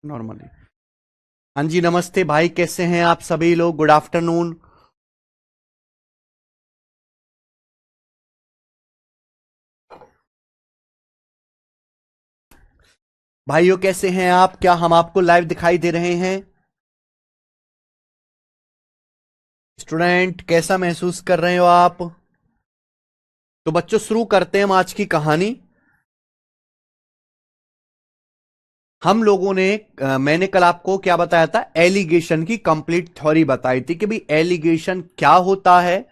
Normally. हाँ जी, नमस्ते भाई, कैसे हैं आप सभी लोग? Good afternoon. भाइयों कैसे हैं आप? क्या हम आपको लाइव दिखाई दे रहे हैं? स्टूडेंट कैसा महसूस कर रहे हो आप? तो बच्चों शुरू करते हैं हम आज की कहानी। हम लोगों ने मैंने कल आपको क्या बताया था? एलिगेशन की कंप्लीट थ्योरी बताई थी कि भाई एलिगेशन क्या होता है,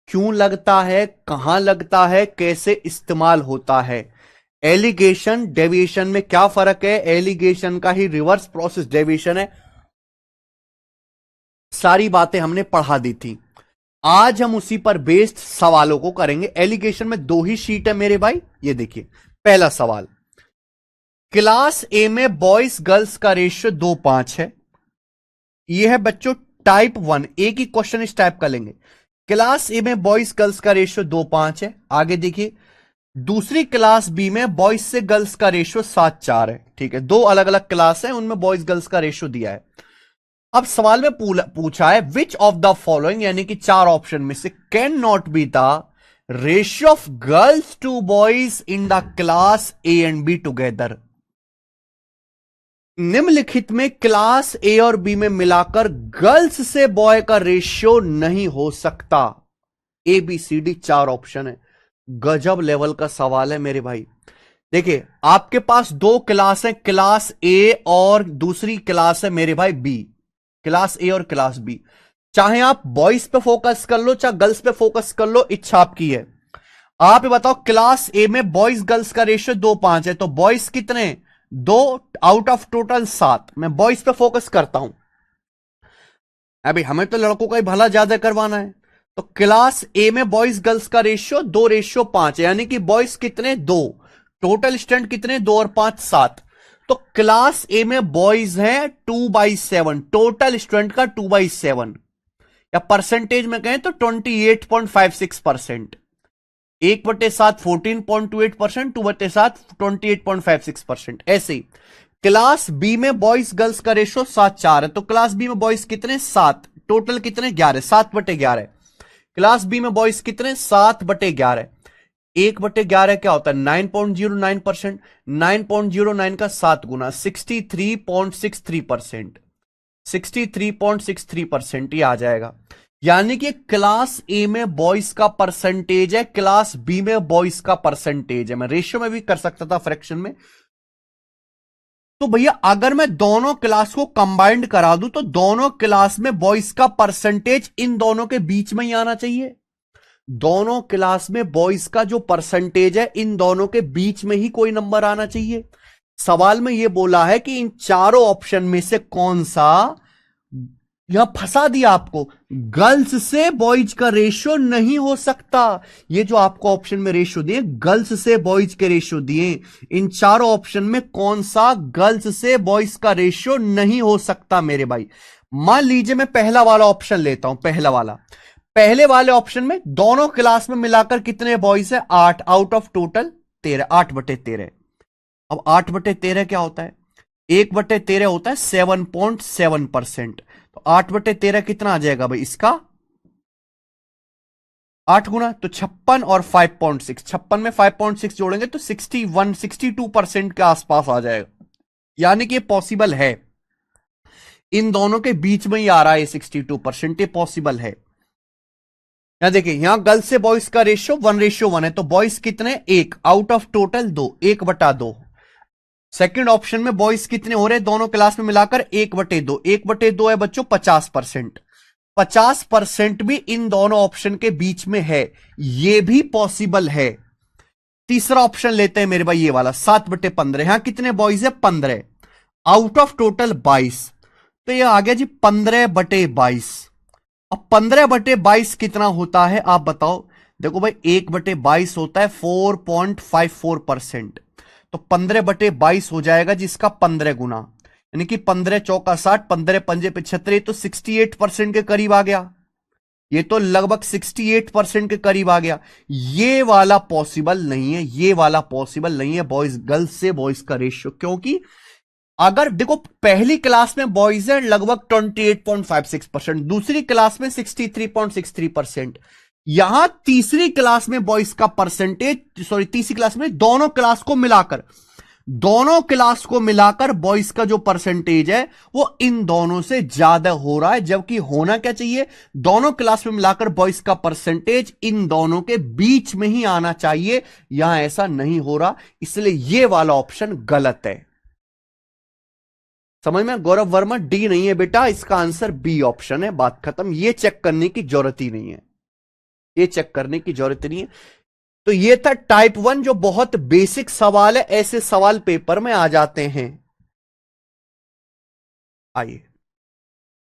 क्यों लगता है, कहां लगता है, कैसे इस्तेमाल होता है। एलिगेशन डेविएशन में क्या फर्क है? एलिगेशन का ही रिवर्स प्रोसेस डेविएशन है। सारी बातें हमने पढ़ा दी थी। आज हम उसी पर बेस्ड सवालों को करेंगे। एलिगेशन में दो ही शीट है मेरे भाई, ये देखिए। पहला सवाल, क्लास ए में बॉयज गर्ल्स का रेशियो 2:5 है। ये है बच्चों टाइप 1। एक ही क्वेश्चन इस टाइप का लेंगे। क्लास ए में बॉयज गर्ल्स का रेशियो 2:5 है। आगे देखिए, दूसरी क्लास बी में बॉयज से गर्ल्स का रेशियो 7:4 है। ठीक है, दो अलग अलग क्लास है, उनमें बॉयज गर्ल्स का रेशियो दिया है। अब सवाल में पूछा है विच ऑफ द फॉलोइंग, यानी कि चार ऑप्शन में से can not be the ratio of girls to boys in the class A and B together. निम्नलिखित में क्लास ए और बी में मिलाकर गर्ल्स से बॉय का रेशियो नहीं हो सकता। ए बी सी डी चार ऑप्शन है। गजब लेवल का सवाल है मेरे भाई। देखिए, आपके पास दो क्लास है, क्लास ए और दूसरी क्लास है मेरे भाई बी। क्लास ए और क्लास बी। चाहे आप बॉयज पे फोकस कर लो, चाहे गर्ल्स पे फोकस कर लो, इच्छा आपकी है। आप ये बताओ, क्लास ए में बॉयज गर्ल्स का रेशियो 2:5 है, तो बॉयज कितने? 2 आउट ऑफ टोटल 7। मैं बॉयज पे फोकस करता हूं। अभी हमें तो लड़कों का ही भला ज्यादा करवाना है। तो क्लास ए में बॉयज गर्ल्स का रेशियो 2:5 है, यानी कि बॉयज कितने? 2। टोटल स्टूडेंट कितने? 2 और 5 7। तो क्लास ए में बॉयज हैं 2/7, टोटल स्टूडेंट का 2/7, या परसेंटेज में कहें तो 28.56%। 1/7 14.28%, 2/7 28.56%। ऐसे ही क्लास बी में बॉयज गर्ल्स का रेशियो 7:4 है, तो क्लास बी में बॉयज कितने? 7। टोटल कितने? 11। 7/11। क्लास बी में बॉयज कितने? 7/11। 1/11 क्या होता है? 9.09%। 9.09 का 7 गुना 63.63%। 63.63% ये आ जाएगा। यानी कि क्लास ए में बॉयज का परसेंटेज है, क्लास बी में बॉयज का परसेंटेज है। मैं रेशियो में भी कर सकता था, फ्रैक्शन में। तो भैया अगर मैं दोनों क्लास को कंबाइंड करा दूं तो दोनों क्लास में बॉयज का परसेंटेज इन दोनों के बीच में ही आना चाहिए। दोनों क्लास में बॉयज का जो परसेंटेज है इन दोनों के बीच में ही कोई नंबर आना चाहिए। सवाल में यह बोला है कि इन चारों ऑप्शन में से कौन सा, यहां फंसा दिया आपको, गर्ल्स से बॉयज का रेशियो नहीं हो सकता। ये जो आपको ऑप्शन में रेशियो दिए, गर्ल्स से बॉयज के रेशियो दिए, इन चारों ऑप्शन में कौन सा गर्ल्स से बॉयज का रेशियो नहीं हो सकता मेरे भाई? मान लीजिए मैं पहला वाला ऑप्शन लेता हूं। पहला वाला, पहले वाले ऑप्शन में दोनों क्लास में मिलाकर कितने बॉयज है? 8 आउट ऑफ टोटल 13। 8/13। अब 8/13 क्या होता है? 1/13 होता है 7.7%। तो 8/13 कितना आ जाएगा भाई इसका? 8 गुना तो 56 और 5.6। 56 में 5.6 जोड़ेंगे तो 62% के आसपास आ जाएगा। यानी कि पॉसिबल है, इन दोनों के बीच में ही आ रहा है 62%। ये पॉसिबल है। यहां देखिए, यहां गर्ल्स से बॉयज का रेशियो 1:1 है, तो बॉयज कितने? 1 out of total 2, 1/2। Second option में बॉयज कितने हो रहे हैं दोनों क्लास में मिलाकर? 1/2। 1/2 है बच्चों 50%। 50% भी इन दोनों ऑप्शन के बीच में है, यह भी पॉसिबल है। तीसरा ऑप्शन लेते हैं मेरे भाई, ये वाला 7/15। यहां कितने बॉयज है? 15 आउट ऑफ टोटल 22। तो यह आ गया जी 15/22। अब 15/22 कितना होता है आप बताओ? देखो भाई, 1/22 होता है 4.54%। तो 15/22 हो जाएगा जिसका 15 गुना, यानी कि 15 चौका 60, 15 पंजे 75, तो 68% के करीब आ गया। ये तो लगभग 68% के करीब आ गया। ये वाला पॉसिबल नहीं है, ये वाला पॉसिबल नहीं है बॉयज गर्ल्स से बॉयज का रेशियो, क्योंकि अगर देखो पहली क्लास में बॉयज है लगभग 28.56%, दूसरी क्लास में 63.63%, यहां तीसरी क्लास में बॉयज का परसेंटेज, सॉरी तीसरी क्लास में दोनों क्लास को मिलाकर बॉयज का जो परसेंटेज है वो इन दोनों से ज्यादा हो रहा है, जबकि होना क्या चाहिए, दोनों क्लास में मिलाकर बॉयज का परसेंटेज इन दोनों के बीच में ही आना चाहिए। यहां ऐसा नहीं हो रहा, इसलिए यह वाला ऑप्शन गलत है। समझ में? गौरव वर्मा, डी नहीं है बेटा, इसका आंसर बी ऑप्शन है, बात खत्म। ये चेक करने की जरूरत ही नहीं है, ये चेक करने की जरूरत नहीं है। तो ये था टाइप 1 जो बहुत बेसिक सवाल है, ऐसे सवाल पेपर में आ जाते हैं। आइए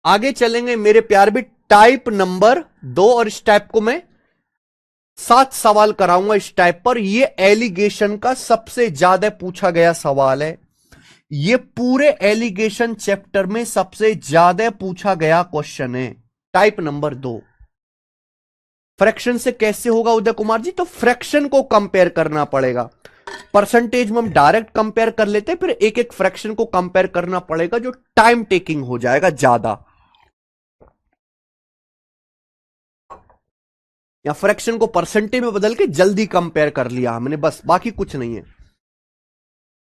आगे चलेंगे मेरे प्यार भी, टाइप नंबर 2, और इस टाइप को मैं 7 सवाल कराऊंगा इस टाइप पर। ये एलिगेशन का सबसे ज्यादा पूछा गया सवाल है, ये पूरे एलिगेशन चैप्टर में सबसे ज्यादा पूछा गया क्वेश्चन है। टाइप नंबर 2, फ्रैक्शन से कैसे होगा उदय कुमार जी? तो फ्रैक्शन को कंपेयर करना पड़ेगा, परसेंटेज में हम डायरेक्ट कंपेयर कर लेते हैं, फिर एक एक फ्रैक्शन को कंपेयर करना पड़ेगा जो टाइम टेकिंग हो जाएगा ज्यादा। या फ्रैक्शन को परसेंटेज में बदल के जल्दी कंपेयर कर लिया हमने, बस, बाकी कुछ नहीं है।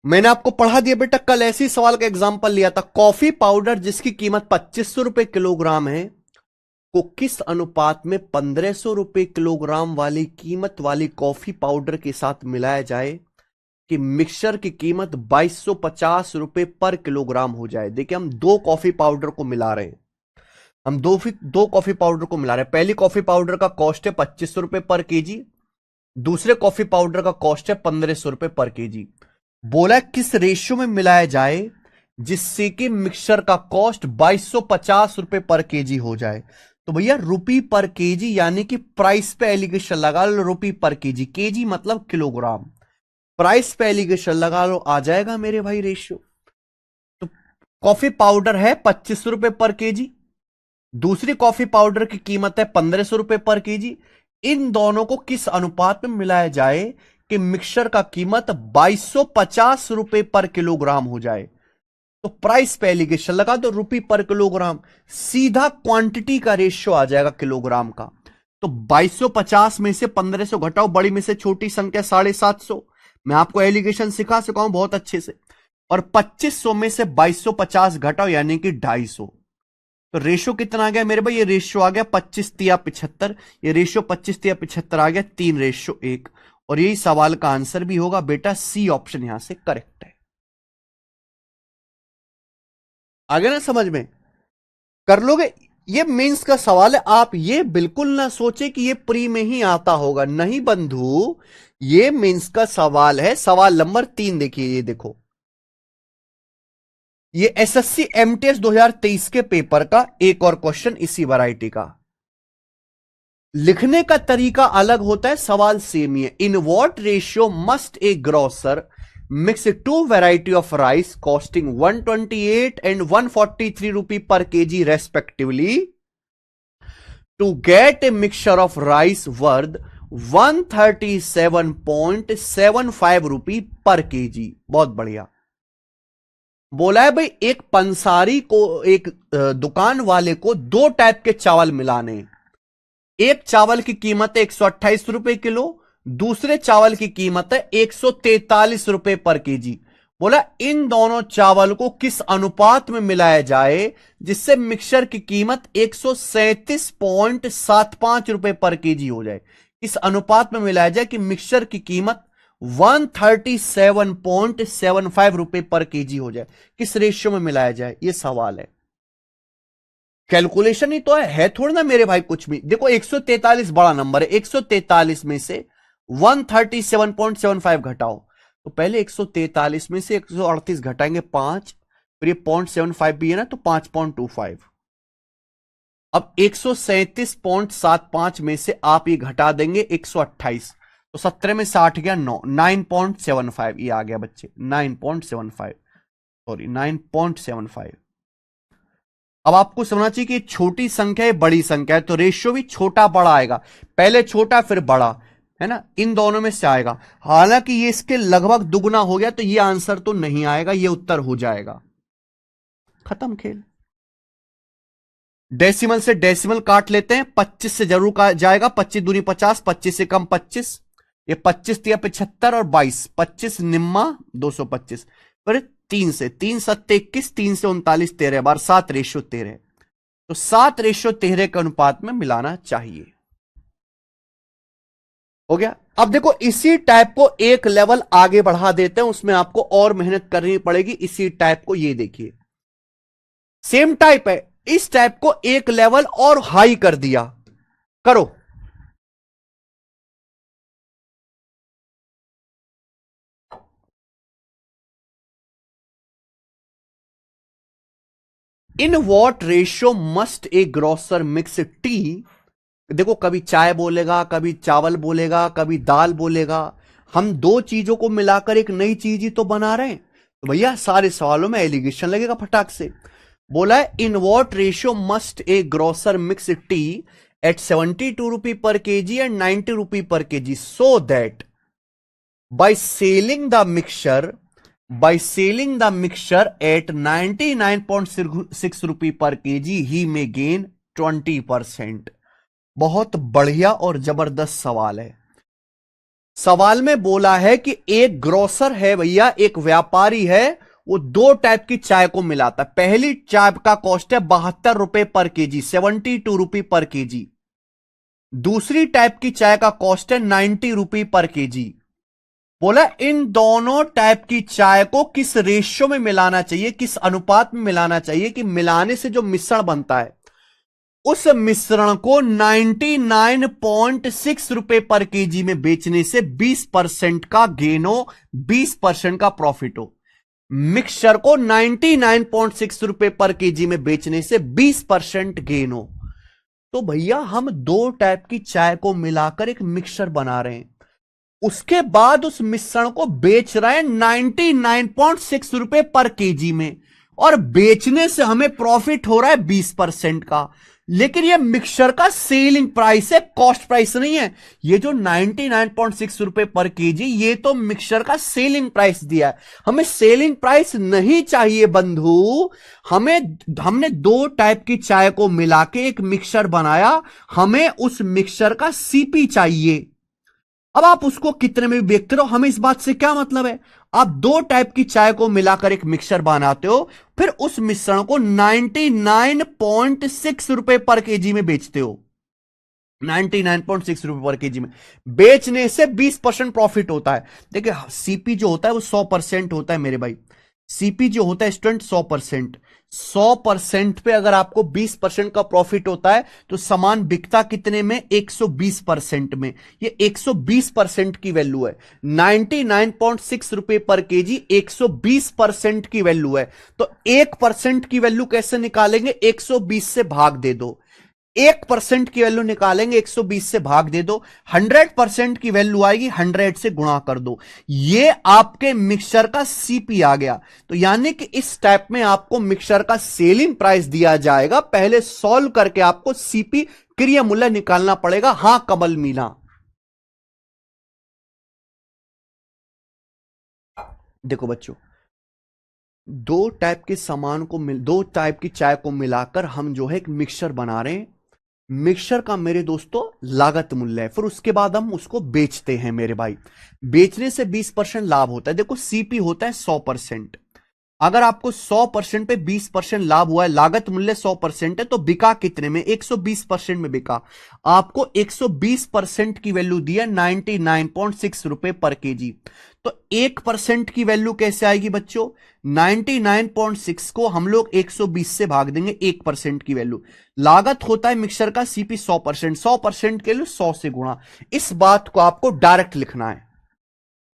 मैंने आपको पढ़ा दिया बेटा, कल ऐसी सवाल का एग्जांपल लिया था, कॉफी पाउडर जिसकी कीमत 2500 रुपए किलोग्राम है को किस अनुपात में 1500 रुपए किलोग्राम वाली कीमत वाली कॉफी पाउडर के साथ मिलाया जाए कि मिक्सचर की कीमत 2250 रुपए पर किलोग्राम हो जाए। देखिए हम दो कॉफी पाउडर को मिला रहे हैं, हम दो कॉफी पाउडर को मिला रहे हैं। पहली कॉफी पाउडर का कॉस्ट है 2500 रुपए पर केजी, दूसरे कॉफी पाउडर का कॉस्ट है 1500 रुपए पर केजी। बोला किस रेशियो में मिलाया जाए जिससे कि मिक्सचर का कॉस्ट 2250 रुपए पर केजी हो जाए। तो भैया रुपी पर केजी, यानी कि प्राइस पे एलिगेशन लगा लो, रुपी पर केजी, केजी मतलब किलोग्राम, प्राइस पे एलिगेशन लगा लो, आ जाएगा मेरे भाई रेशियो। तो कॉफी पाउडर है 2500 रुपए पर केजी, दूसरी कॉफी पाउडर की कीमत है 1500 रुपए पर केजी। इन दोनों को किस अनुपात में मिलाया जाए कि मिक्सचर का कीमत 2250 रुपए पर किलोग्राम हो जाए? तो प्राइस पे एलिगेशन लगा दो, रुपी पर किलोग्राम, सीधा क्वांटिटी का रेशियो आ जाएगा किलोग्राम का। तो 2250 में से 1500 घटाओ, बड़ी में से छोटी संख्या 750, मैं आपको एलिगेशन सिखा सका हूं बहुत अच्छे से, और 2500 में से 2250 घटाओ यानी कि 250। तो रेशियो कितना आ गया मेरे भाई? ये रेशियो आ गया 25:75, ये रेशियो 25:75 आ गया, 3:1, और यही सवाल का आंसर भी होगा बेटा, सी ऑप्शन यहां से करेक्ट है। आगे ना समझ में? कर लोगे? ये मेंस का सवाल है, आप ये बिल्कुल ना सोचे कि ये प्री में ही आता होगा, नहीं बंधु, ये मेंस का सवाल है। सवाल नंबर 3 देखिए, ये देखो, ये एसएससी एमटीएस 2023 के पेपर का एक और क्वेश्चन इसी वैरायटी का। लिखने का तरीका अलग होता है, सवाल सेम ही है। In what ratio must a grocer mix two variety of rice costing 128 and 143 rupee per kg respectively to get a mixture of rice worth 137.75 rupee per KG. बहुत बढ़िया। बोला है भाई एक पंसारी को, एक दुकान वाले को दो टाइप के चावल मिलाने, एक चावल की कीमत है 128 रुपए किलो, दूसरे चावल की कीमत है 143 रुपए पर केजी। बोला इन दोनों चावल को किस अनुपात में मिलाया जाए जिससे मिक्सचर की कीमत 137.75 रुपए पर केजी हो जाए। इस अनुपात में मिलाया जाए कि मिक्सचर की कीमत 137.75 रुपए पर केजी हो जाए, किस रेशियो में मिलाया जाए, यह सवाल है। कैलकुलेशन ही तो है थोड़ा ना मेरे भाई कुछ भी। देखो 143 बड़ा नंबर है, 143 में से 137.75 घटाओ, तो पहले 143 में से 138 घटाएंगे 5, फिर ये 0.75 भी है ना, तो 5.25। अब 137.75 में से आप ये घटा देंगे 128, तो 17 में 60 गया 9, 9.75 ये आ गया बच्चे, 9.75, सॉरी 9.75। अब आपको समझना चाहिए कि छोटी संख्या है बड़ी संख्या है, तो रेशियो भी छोटा बड़ा आएगा, पहले छोटा फिर बड़ा, है ना, इन दोनों में से आएगा। हालांकि ये इसके लगभग दुगना हो गया, तो ये आंसर तो नहीं आएगा, ये उत्तर हो जाएगा। खत्म खेल। डेसिमल से डेसिमल काट लेते हैं, 25 से जरूर जाएगा, 25 दूनी 50, 25 से कम 25, ये 25 दिया 75 और 22, 25 निम्मा 225, फिर 3 से 3 सत्ते 21, 3 से 39, 13 बार 7:13, तो 7:13 के अनुपात में मिलाना चाहिए। हो गया। अब देखो इसी टाइप को एक लेवल आगे बढ़ा देते हैं, उसमें आपको और मेहनत करनी पड़ेगी। इसी टाइप को ये देखिए, सेम टाइप है, इस टाइप को एक लेवल और हाई कर दिया, करो। इन what ratio must a grocer mix T, देखो कभी चाय बोलेगा, कभी चावल बोलेगा, कभी दाल बोलेगा, हम दो चीजों को मिलाकर एक नई चीज ही तो बना रहे हैं। तो भैया सारे सवालों में एलिगेशन लगेगा फटाक से। बोला है in what ratio must a grocer mix tea at 72 rupee per KG and 90 rupee per kg, so that by selling the mixture at 99.6 rupee per kg he may gain 20%। बहुत बढ़िया और जबरदस्त सवाल है। सवाल में बोला है कि एक ग्रोसर है भैया, एक व्यापारी है, वो दो टाइप की चाय को मिलाता है। पहली चाय का कॉस्ट है 72 रुपए per KG, 72 rupee per KG. दूसरी टाइप की चाय का कॉस्ट है 90 रुपी पर केजी। बोला इन दोनों टाइप की चाय को किस रेशियो में मिलाना चाहिए, किस अनुपात में मिलाना चाहिए कि मिलाने से जो मिश्रण बनता है उस मिश्रण को 99.6 रुपए पर केजी में बेचने से 20% का गेन हो, 20% का प्रॉफिट हो। मिक्सचर को 99.6 रुपए पर केजी में बेचने से 20% गेन हो। तो भैया हम दो टाइप की चाय को मिलाकर एक मिक्सचर बना रहे हैं, उसके बाद उस मिश्रण को बेच रहे हैं 99.6 रुपए पर केजी में, और बेचने से हमें प्रॉफिट हो रहा है 20% का। लेकिन ये मिक्सचर का सेलिंग प्राइस है, कॉस्ट प्राइस नहीं है। ये जो 99.6 रुपए पर केजी, ये तो मिक्सचर का सेलिंग प्राइस दिया है। हमें सेलिंग प्राइस नहीं चाहिए बंधु, हमने दो टाइप की चाय को मिला के एक मिक्सचर बनाया, हमें उस मिक्सचर का सीपी चाहिए। अब आप उसको कितने में भी बेचते रहो, हमें इस बात से क्या मतलब है। आप दो टाइप की चाय को मिलाकर एक मिक्सचर बनाते हो, फिर उस मिश्रण को 99.6 रुपए पर केजी में बेचते हो। 99.6 रुपए पर केजी में बेचने से 20% प्रॉफिट होता है। देखिए सीपी जो होता है वो 100% होता है मेरे भाई। सीपी जो होता है स्टूडेंट 100%, 100% पे अगर आपको 20% का प्रॉफिट होता है तो सामान बिकता कितने में, 120% में। ये 120% की वैल्यू है। 99.6 रुपए पर केजी 120% की वैल्यू है। तो 1% की वैल्यू कैसे निकालेंगे, 120 से भाग दे दो। 1% की वैल्यू निकालेंगे, 120 से भाग दे दो। 100% की वैल्यू आएगी, 100 से गुणा कर दो। ये आपके मिक्सचर का सीपी आ गया। तो यानी कि इस टाइप में आपको मिक्सचर का सेलिंग प्राइस दिया जाएगा, पहले सॉल्व करके आपको सीपी क्रिया मूल्य निकालना पड़ेगा। हां कमल मीना, देखो बच्चों, दो टाइप के सामान को दो टाइप की चाय को मिलाकर हम जो है एक मिक्सचर बना रहे हैं। मिक्सचर का मेरे दोस्तों लागत मूल्य है, फिर उसके बाद हम उसको बेचते हैं मेरे भाई। बेचने से 20% लाभ होता है। देखो सीपी होता है 100%, अगर आपको 100% पे 20% लाभ हुआ है, लागत मूल्य 100% है, तो बिका कितने में, 120% में बिका। आपको 120% की वैल्यू दी है 99.6 रुपए पर केजी। तो 1% की वैल्यू कैसे आएगी बच्चों, 99.6 को हम लोग 120 से भाग देंगे, 1% की वैल्यू। लागत होता है मिक्सचर का सीपी 100%, 100% के लिए 100 से गुणा। इस बात को आपको डायरेक्ट लिखना है।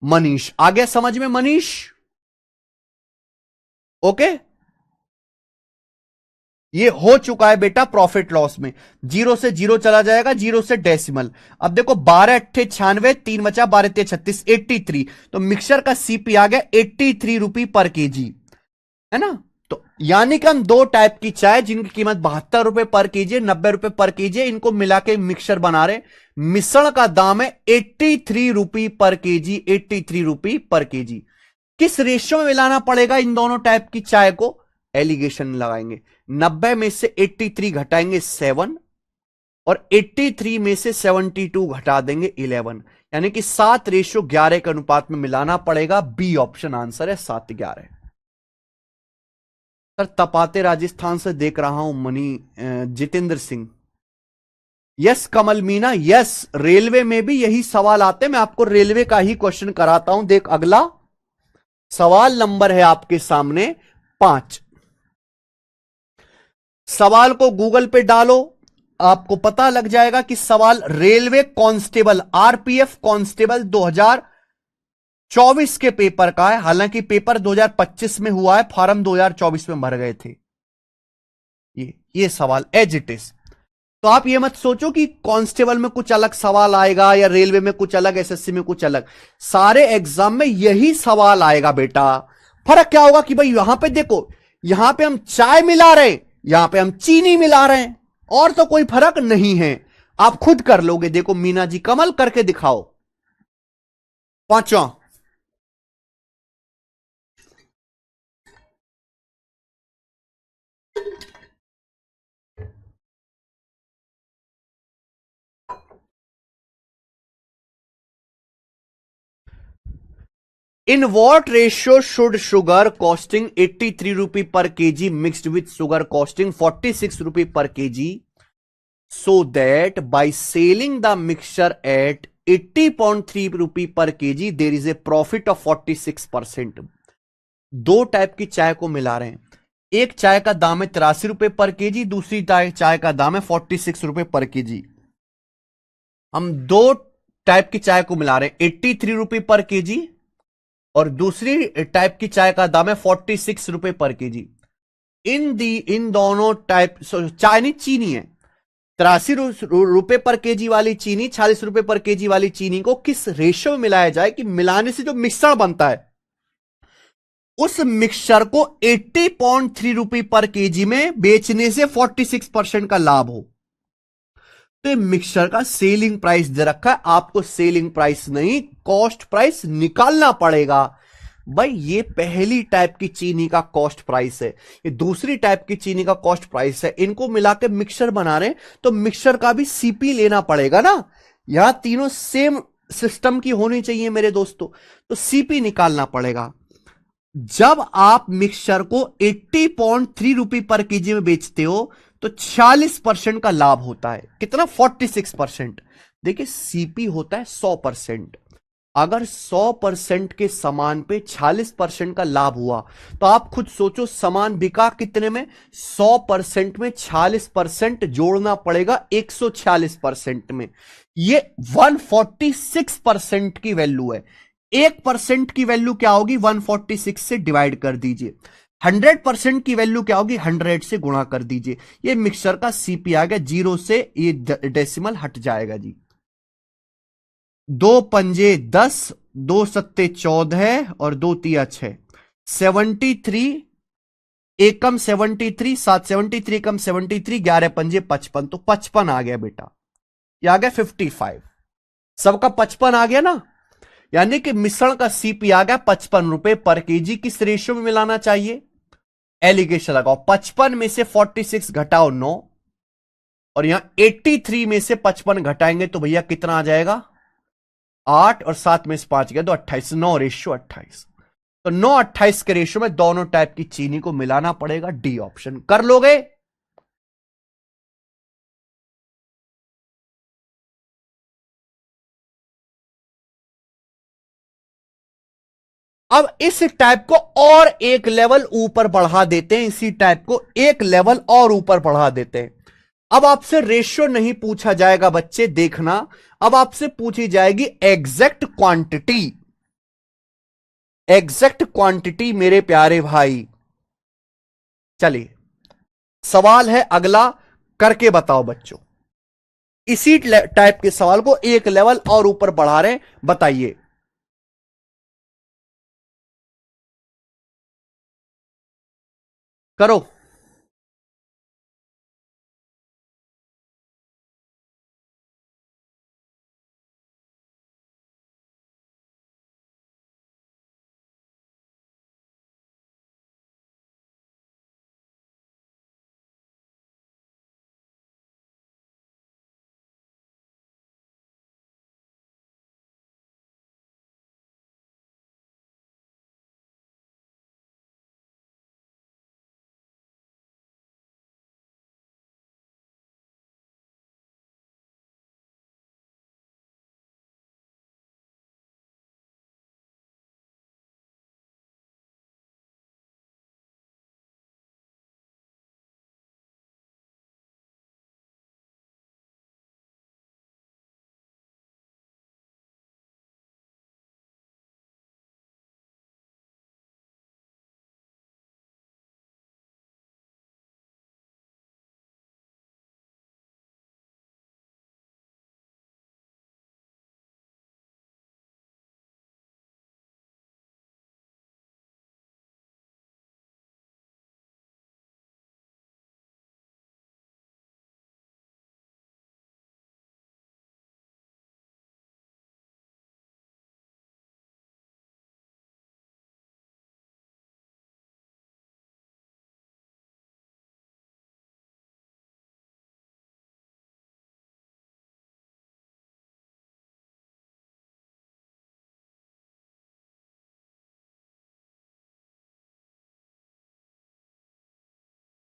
मनीष आ गया समझ में, मनीष ओके। ये हो चुका है बेटा प्रॉफिट लॉस में। 0 से 0 चला जाएगा, 0 से डेसिमल। अब देखो 12 अट्ठे 96, 3 बचा 12 ते 36, 83। तो मिक्सचर का सीपी आ गया 83 रुपी पर केजी, है ना। तो यानी कि हम दो टाइप की चाय जिनकी कीमत 72 रुपए पर केजी, 90 रुपए पर केजी, इनको मिला के मिक्सचर बना रहे। मिश्रण का दाम है 83 रुपी पर केजी, 83 रुपी पर केजी। किस रेशियो में मिलाना पड़ेगा इन दोनों टाइप की चाय को? एलिगेशन लगाएंगे। 90 में से 83 घटाएंगे 7, और 83 में से 72 घटा देंगे 11, यानी कि 7:11 के अनुपात में मिलाना पड़ेगा। बी ऑप्शन आंसर है 7:11। सर तपाते राजस्थान से देख रहा हूं मनी जितेंद्र सिंह। यस कमल मीना, यस रेलवे में भी यही सवाल आते हैं। मैं आपको रेलवे का ही क्वेश्चन कराता हूं। देख अगला सवाल नंबर है आपके सामने 5। सवाल को गूगल पे डालो, आपको पता लग जाएगा कि सवाल रेलवे कांस्टेबल, आरपीएफ कांस्टेबल 2024 के पेपर का है। हालांकि पेपर 2025 में हुआ है, फॉर्म 2024 में भर गए थे। ये सवाल एज इट इज। तो आप ये मत सोचो कि कांस्टेबल में कुछ अलग सवाल आएगा या रेलवे में कुछ अलग, एसएससी में कुछ अलग। सारे एग्जाम में यही सवाल आएगा बेटा। फर्क क्या होगा कि भाई यहां पे देखो, यहां पे हम चाय मिला रहे हैं, यहां पे हम चीनी मिला रहे हैं, और तो कोई फर्क नहीं है। आप खुद कर लोगे। देखो मीना जी, कमल करके दिखाओ। 5वां, In what ratio should sugar costing 83 rupee per kg mixed with sugar costing 46 rupee per kg, so that by selling the mixture at 80.3 rupee per kg there is a profit of 46%? दो type की चाय को मिला रहे हैं। एक चाय का दाम है 83 रुपए पर केजी, दूसरी चाय का दाम है 46 रुपए पर केजी। हम दो टाइप की चाय को मिला रहे हैं, 83 रुपए पर केजी, और दूसरी टाइप की चाय का दाम है 46 रुपए पर केजी। इन दोनों टाइप चाय नहीं, चीनी है। 83 रुपए पर केजी वाली चीनी, 46 रुपए पर केजी वाली चीनी को किस रेशियो में मिलाया जाए कि मिलाने से जो मिश्रण बनता है उस मिक्सचर को 80.3 रुपए पर केजी में बेचने से 46% का लाभ हो। तो मिक्सचर का सेलिंग प्राइस दे रखा है, आपको सेलिंग प्राइस नहीं कॉस्ट प्राइस निकालना पड़ेगा। भाई ये पहली टाइप की चीनी का कॉस्ट प्राइस है, ये दूसरी टाइप की चीनी का कॉस्ट प्राइस है। इनको मिलाकर मिक्सचर बना रहे हैं तो मिक्सचर का भी सीपी लेना पड़ेगा ना। यहां तीनों सेम सिस्टम की होनी चाहिए मेरे दोस्तों, तो सीपी निकालना पड़ेगा। जब आप मिक्सचर को 80.3 रुपए पर केजी में बेचते हो तो 46% का लाभ होता है। कितना? 46%। देखिए सीपी होता है 100%। अगर 100% के सामान पे 46% का लाभ हुआ तो आप खुद सोचो सामान बिका कितने में? 100% में 46% जोड़ना पड़ेगा 146% में। ये 146% की वैल्यू है। 1% की वैल्यू क्या होगी? 146 से डिवाइड कर दीजिए। 100% की वैल्यू क्या होगी? 100 से गुणा कर दीजिए। ये मिक्सचर का सीपी आ गया। 0 से ये डेसिमल हट जाएगा जी। 2 पंजे 10, 2 सत्ते 14 और 2 तिया 6, 73 एकम 73, 7 73 एकम 73, 11 पंजे 55, तो 55 आ गया बेटा। ये आ गया 55। सबका 55 आ गया ना, यानी कि मिश्रण का सीपी आ गया 55 रुपए पर केजी। किस रेशियो में मिलाना चाहिए? एलिगेशन लगाओ। 55 में से 46 घटाओ 9, और यहां 83 में से 55 घटाएंगे तो भैया कितना आ जाएगा? 8, और 7 में से 5 गया तो 28। 9:28। तो 9:28 के रेशियो में दोनों टाइप की चीनी को मिलाना पड़ेगा। डी ऑप्शन कर लोगे? अब इस टाइप को और एक लेवल ऊपर बढ़ा देते हैं, इसी टाइप को एक लेवल और ऊपर बढ़ा देते हैं। अब आपसे रेशियो नहीं पूछा जाएगा बच्चे, देखना। अब आपसे पूछी जाएगी एग्जैक्ट क्वांटिटी। एग्जैक्ट क्वांटिटी मेरे प्यारे भाई। चलिए सवाल है अगला, करके बताओ बच्चों। इसी टाइप के सवाल को एक लेवल और ऊपर बढ़ा रहे हैं, बताइए। करो।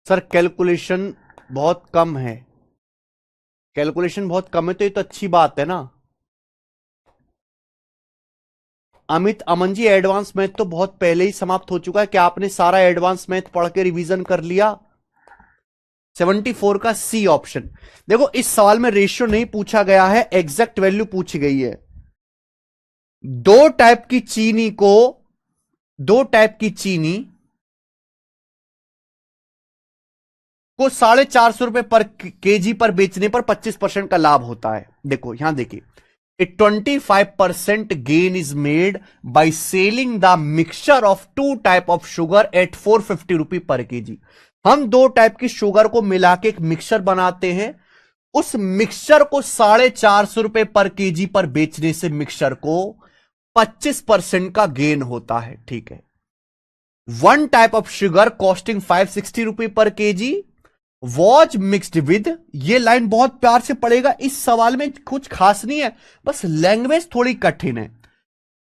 सर कैलकुलेशन बहुत कम है, कैलकुलेशन बहुत कम है, तो ये तो अच्छी बात है ना। अमित अमन जी, एडवांस मैथ तो बहुत पहले ही समाप्त हो चुका है। क्या आपने सारा एडवांस मैथ पढ़ के रिवीजन कर लिया? 74 का सी ऑप्शन। देखो इस सवाल में रेशियो नहीं पूछा गया है, एग्जैक्ट वैल्यू पूछी गई है। दो टाइप की चीनी को, दो टाइप की चीनी को 450 रुपए पर केजी पर बेचने पर 25% का लाभ होता है। देखो यहां देखिए, a 25% gain is made by selling the mixture of two type of sugar at 450 rupee per kg. हम दो टाइप की शुगर को मिला के एक मिक्सचर बनाते हैं, उस मिक्सचर को 450 रुपए पर केजी पर बेचने से मिक्सचर को 25% का गेन होता है। ठीक है। One type of sugar costing 560 rupee per KG was mixed with, ये लाइन बहुत प्यार से पड़ेगा, इस सवाल में कुछ खास नहीं है, बस लैंग्वेज थोड़ी कठिन है।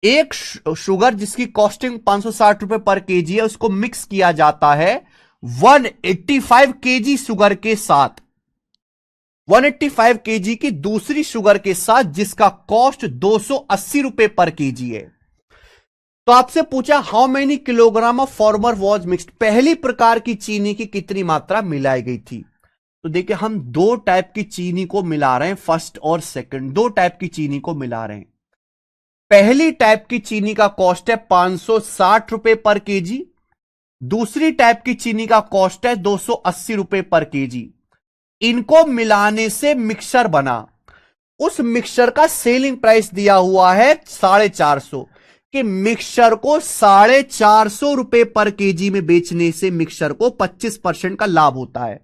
एक शुगर जिसकी कॉस्टिंग 560 रुपए पर केजी है, उसको मिक्स किया जाता है 185 केजी शुगर के साथ, 185 केजी की दूसरी शुगर के साथ जिसका कॉस्ट 280 रुपए पर केजी है। तो आपसे पूछा how many kilogram of former was mixed, पहली प्रकार की चीनी की कितनी मात्रा मिलाई गई थी। तो देखिए हम दो टाइप की चीनी को मिला रहे हैं, फर्स्ट और सेकंड, दो टाइप की चीनी को मिला रहे हैं। पहली टाइप की चीनी का कॉस्ट है 560 रुपए पर केजी, दूसरी टाइप की चीनी का कॉस्ट है 280 रुपए पर केजी। इनको मिलाने से मिक्सचर बना, उस मिक्सचर का सेलिंग प्राइस दिया हुआ है 450, कि मिक्सचर को 450 रुपए पर केजी में बेचने से मिक्सचर को 25% का लाभ होता है।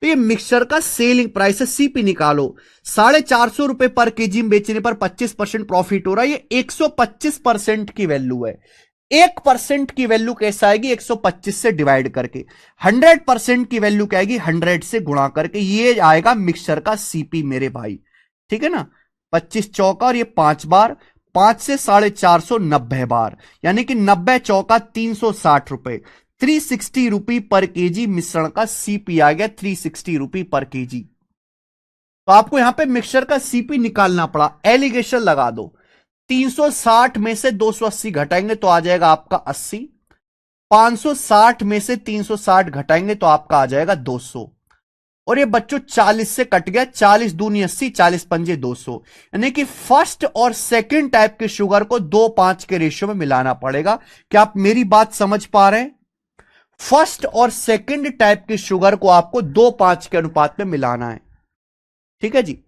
तो ये मिक्सचर का सेलिंग प्राइस है, सीपी निकालो, 450 रुपए पर केजी में बेचने पर 25% प्रॉफिट हो रहा है, ये 125% की वैल्यू है। 1% की वैल्यू कैसे आएगी? 125 से डिवाइड करके। 100% की वैल्यू क्या आएगी? 100 से गुणा करके। ये आएगा मिक्सचर का सीपी मेरे भाई, ठीक है ना। 25 चौका और ये 5 बार, 5 से 450, 90 बार, यानी कि 90 चौका 360 रुपए, 360 रुपी पर केजी मिश्रण का सीपी आ गया, 360 रुपी पर केजी। तो आपको यहां पे मिक्सचर का सीपी निकालना पड़ा, एलिगेशन लगा दो। 360 में से 280 घटाएंगे तो आ जाएगा आपका 80, 560 में से 360 घटाएंगे तो आपका आ जाएगा 200, और ये बच्चों 40 से कट गया, 40 दूनी 80, 40 पंजे 200, यानी कि फर्स्ट और सेकंड टाइप के शुगर को 2:5 के रेशियो में मिलाना पड़ेगा। क्या आप मेरी बात समझ पा रहे हैं? फर्स्ट और सेकंड टाइप के शुगर को आपको 2:5 के अनुपात में मिलाना है, ठीक है जी।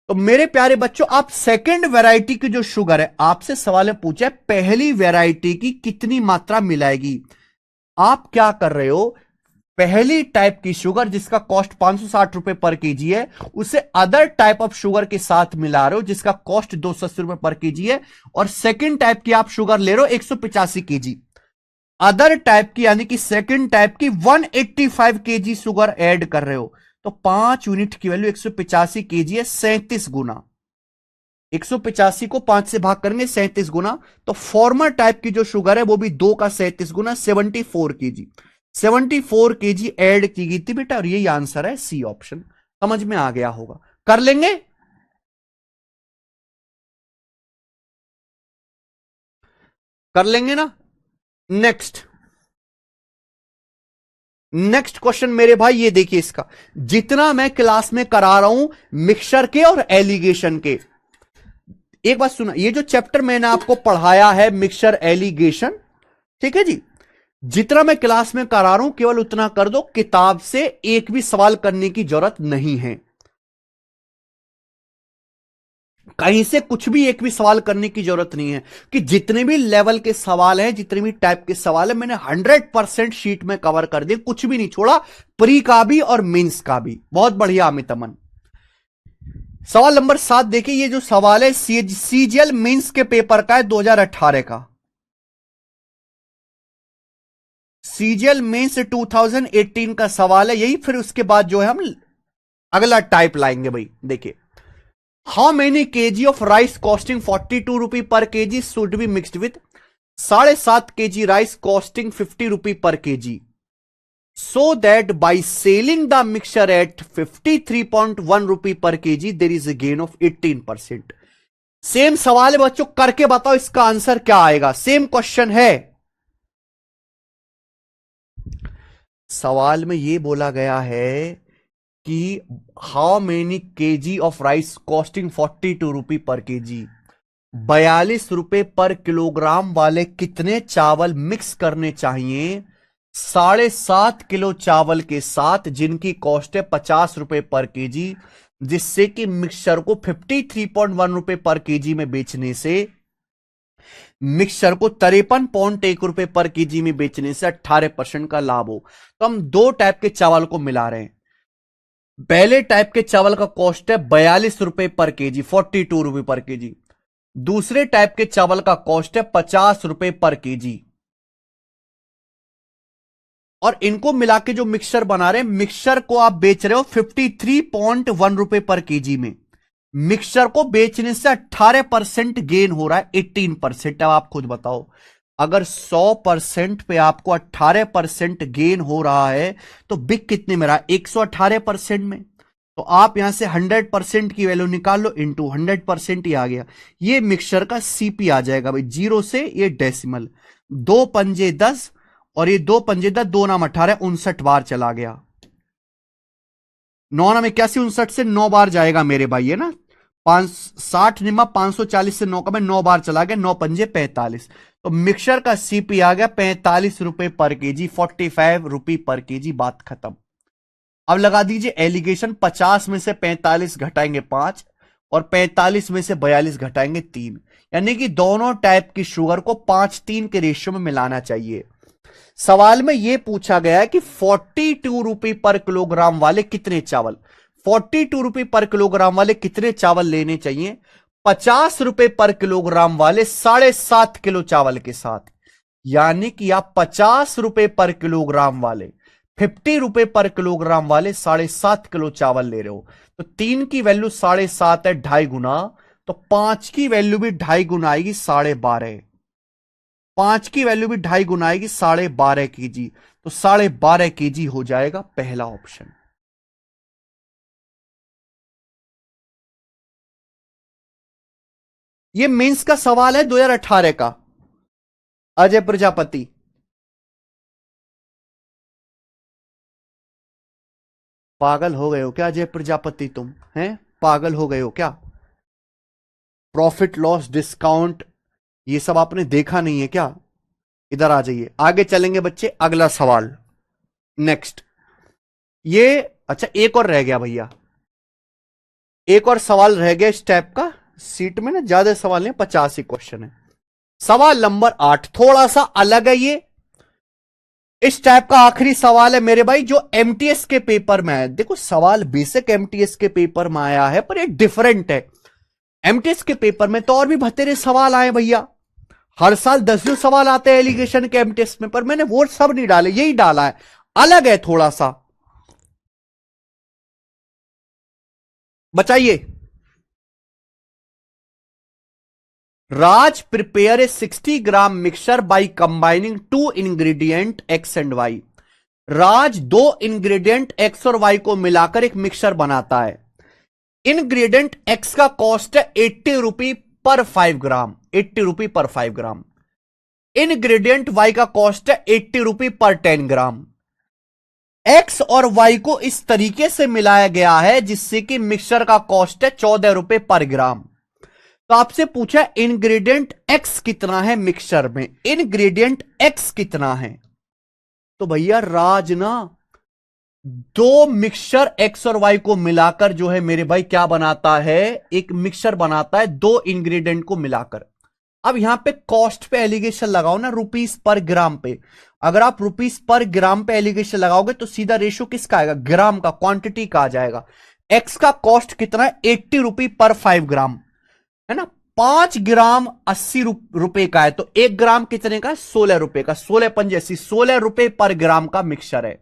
तो मेरे प्यारे बच्चों, आप सेकंड वैरायटी की जो शुगर है, आपसे सवाल पूछा है पहली वैरायटी की कितनी मात्रा मिलाएगी। आप क्या कर रहे हो, पहली टाइप की शुगर जिसका कॉस्ट 560 रुपए पर केजी है, उसे अदर टाइप ऑफ शुगर के साथ मिला रहे हो जिसका कॉस्ट 280 रुपए पर केजी है, और सेकंड टाइप की आप शुगर ले रहे हो 185 केजी, अदर टाइप की यानी कि सेकंड टाइप की 185 केजी शुगर ऐड कर रहे हो, तो 5 यूनिट की वैल्यू 185 केजी है, 37 गुना। 185 को 5 से भाग करेंगे 37 गुना, तो फॉर्मर टाइप की जो शुगर है वो भी 2 का 37 गुना, 74 केजी, 74 केजी ऐड की गई थी बेटा, और यही आंसर है सी ऑप्शन। समझ में आ गया होगा, कर लेंगे। कर लेंगे ना। नेक्स्ट, नेक्स्ट क्वेश्चन मेरे भाई, ये देखिए इसका, जितना मैं क्लास में करा रहा हूं मिक्सचर के और एलिगेशन के, एक बात सुना, ये जो चैप्टर मैंने आपको पढ़ाया है मिक्सचर एलिगेशन, ठीक है जी, जितना मैं क्लास में करा रहा हूं केवल उतना कर दो, किताब से एक भी सवाल करने की जरूरत नहीं है, कहीं से कुछ भी एक भी सवाल करने की जरूरत नहीं है, कि जितने भी लेवल के सवाल हैं, जितने भी टाइप के सवाल हैं, मैंने 100% शीट में कवर कर दिए, कुछ भी नहीं छोड़ा, प्री का भी और मेंस का भी। बहुत बढ़िया अमित अमन। सवाल नंबर 7 देखिए, ये जो सवाल है सीजीएल मेंस के पेपर का है, 2018 का, सीजीएल मेंस 2018 का सवाल है यही, फिर उसके बाद जो है हम अगला टाइप लाएंगे भाई। देखिए, how many KG of rice costing 42 rupee per KG should be mixed with 7.5 KG rice costing 50 rupee per kg, so that by selling the mixture eight 53.1 rupee per KG there is a gain of 18%। Same सवाल है बच्चों, करके बताओ इसका answer क्या आएगा, same question है। सवाल में यह बोला गया है कि how many KG of rice costing 42 rupee per KG, 42 रुपए पर किलोग्राम वाले कितने चावल मिक्स करने चाहिए 7.5 किलो चावल के साथ, जिनकी कॉस्ट है 50 रुपए पर केजी, जिससे कि मिक्सचर को 53.1 रुपए पर केजी में बेचने से, मिक्सचर को 53.1 रुपए पर केजी में बेचने से 18% का लाभ हो। तो हम दो टाइप के चावल को मिला रहे हैं, पहले टाइप के चावल का कॉस्ट है 42 रुपए पर केजी, 42 रुपए पर केजी, दूसरे टाइप के चावल का कॉस्ट है 50 रुपए पर केजी, और इनको मिला के जो मिक्सचर बना रहे हैं, मिक्सचर को आप बेच रहे हो 53.1 रुपए पर केजी में, मिक्सचर को बेचने से 18% गेन हो रहा है, 18%। अब आप खुद बताओ, अगर 100% पे आपको 18% गेन हो रहा है तो बिक कितने में रहा, 118% में, तो आप यहां से 100% की वैल्यू निकाल लो, इंटू 100% ही आ गया, ये मिक्सचर का सीपी आ जाएगा भाई, जीरो से ये डेसिमल, 2 पंजे 10, और ये 2 पंजे 10, 2 नाम 18, 59 बार चला गया, 9 नाम 81, 59 से 9 बार जाएगा मेरे भाई, है ना, 60 निमा 540 से 9 का मैं 9 बार चला गया, 9 पंजे 45, तो मिक्सचर का सीपी आ गया 45 रुपए पर केजी, 45 रुपए पर केजी, बात खत्म। अब लगा दीजिए एलिगेशन, 50 में से 45 घटाएंगे 5, और 45 में से 42 घटाएंगे 3, यानी कि दोनों टाइप की शुगर को 5:3 के रेशियो में मिलाना चाहिए। सवाल में यह पूछा गया है कि 42 रुपए पर किलोग्राम वाले कितने चावल, 42 रुपए पर किलोग्राम वाले कितने चावल लेने चाहिए 50 रुपए पर किलोग्राम वाले 7.5 किलो चावल के साथ, यानी कि आप 50 रुपए पर किलोग्राम वाले 50 रुपए पर किलोग्राम वाले 7.5 किलो चावल ले रहे हो, तो 3 की वैल्यू 7.5 है, 2.5 गुना, तो 5 की वैल्यू भी 2.5 गुना आएगी, 12.5, 5 की वैल्यू भी 2.5 गुना आएगी, 12.5 केजी, तो 12.5 केजी हो जाएगा पहला ऑप्शन। ये मेंस का सवाल है 2018 का, अजय प्रजापति। पागल हो गए हो क्या अजय प्रजापति, तुम हैं पागल हो गए हो क्या, प्रॉफिट लॉस डिस्काउंट ये सब आपने देखा नहीं है क्या, इधर आ जाइए, आगे चलेंगे बच्चे, अगला सवाल, नेक्स्ट, ये अच्छा एक और रह गया भैया, एक और सवाल रह गया इस टाइप का, सीट में ना ज्यादा सवाल नहीं, 50 ही क्वेश्चन है। सवाल नंबर 8 थोड़ा सा अलग है ये, इस टाइप का आखिरी सवाल है मेरे भाई, जो एमटीएस के पेपर में है। देखो सवाल बेसिक एमटीएस के पेपर में आया है, पर ये डिफरेंट है। एमटीएस के पेपर में तो और भी बतेरे सवाल आए भैया, हर साल 10 सवाल आते हैं एलिगेशन के एमटीएस में, पर मैंने वो सब नहीं डाले, यही डाला है, अलग है थोड़ा सा। बताइए। Raj prepare a 60 gram mixture by combining two ingredient X and Y. Raj दो इंग्रेडिएंट एक्स और वाई को मिलाकर एक मिक्सचर बनाता है। इंग्रेडिएंट एक्स का कॉस्ट है 80 रुपी पर 5 ग्राम, 80 रुपी पर 5 ग्राम। इंग्रेडिएंट वाई का कॉस्ट है 80 रुपी पर 10 ग्राम। एक्स और वाई को इस तरीके से मिलाया गया है जिससे कि मिक्सचर का कॉस्ट है 14 रुपए पर ग्राम। तो आपसे पूछा इंग्रेडिएंट एक्स कितना है मिक्सचर में, इंग्रेडिएंट एक्स कितना है। तो भैया राज ना दो मिक्सचर एक्स और वाई को मिलाकर जो है मेरे भाई क्या बनाता है, एक मिक्सचर बनाता है दो इंग्रेडिएंट को मिलाकर। अब यहां पे कॉस्ट पे एलिगेशन लगाओ ना, रुपीस पर ग्राम पे। अगर आप रुपीस पर ग्राम पे एलिगेशन लगाओगे तो सीधा रेशो किसका आएगा, ग्राम का, क्वांटिटी का आ जाएगा। एक्स का कॉस्ट कितना है, 80 रुपी पर 5 ग्राम, है ना। 5 ग्राम 80 रुपए का है, तो 1 ग्राम कितने का है, 16 रुपए का। 16 × 5 = 16 रुपए पर ग्राम का मिक्सचर है।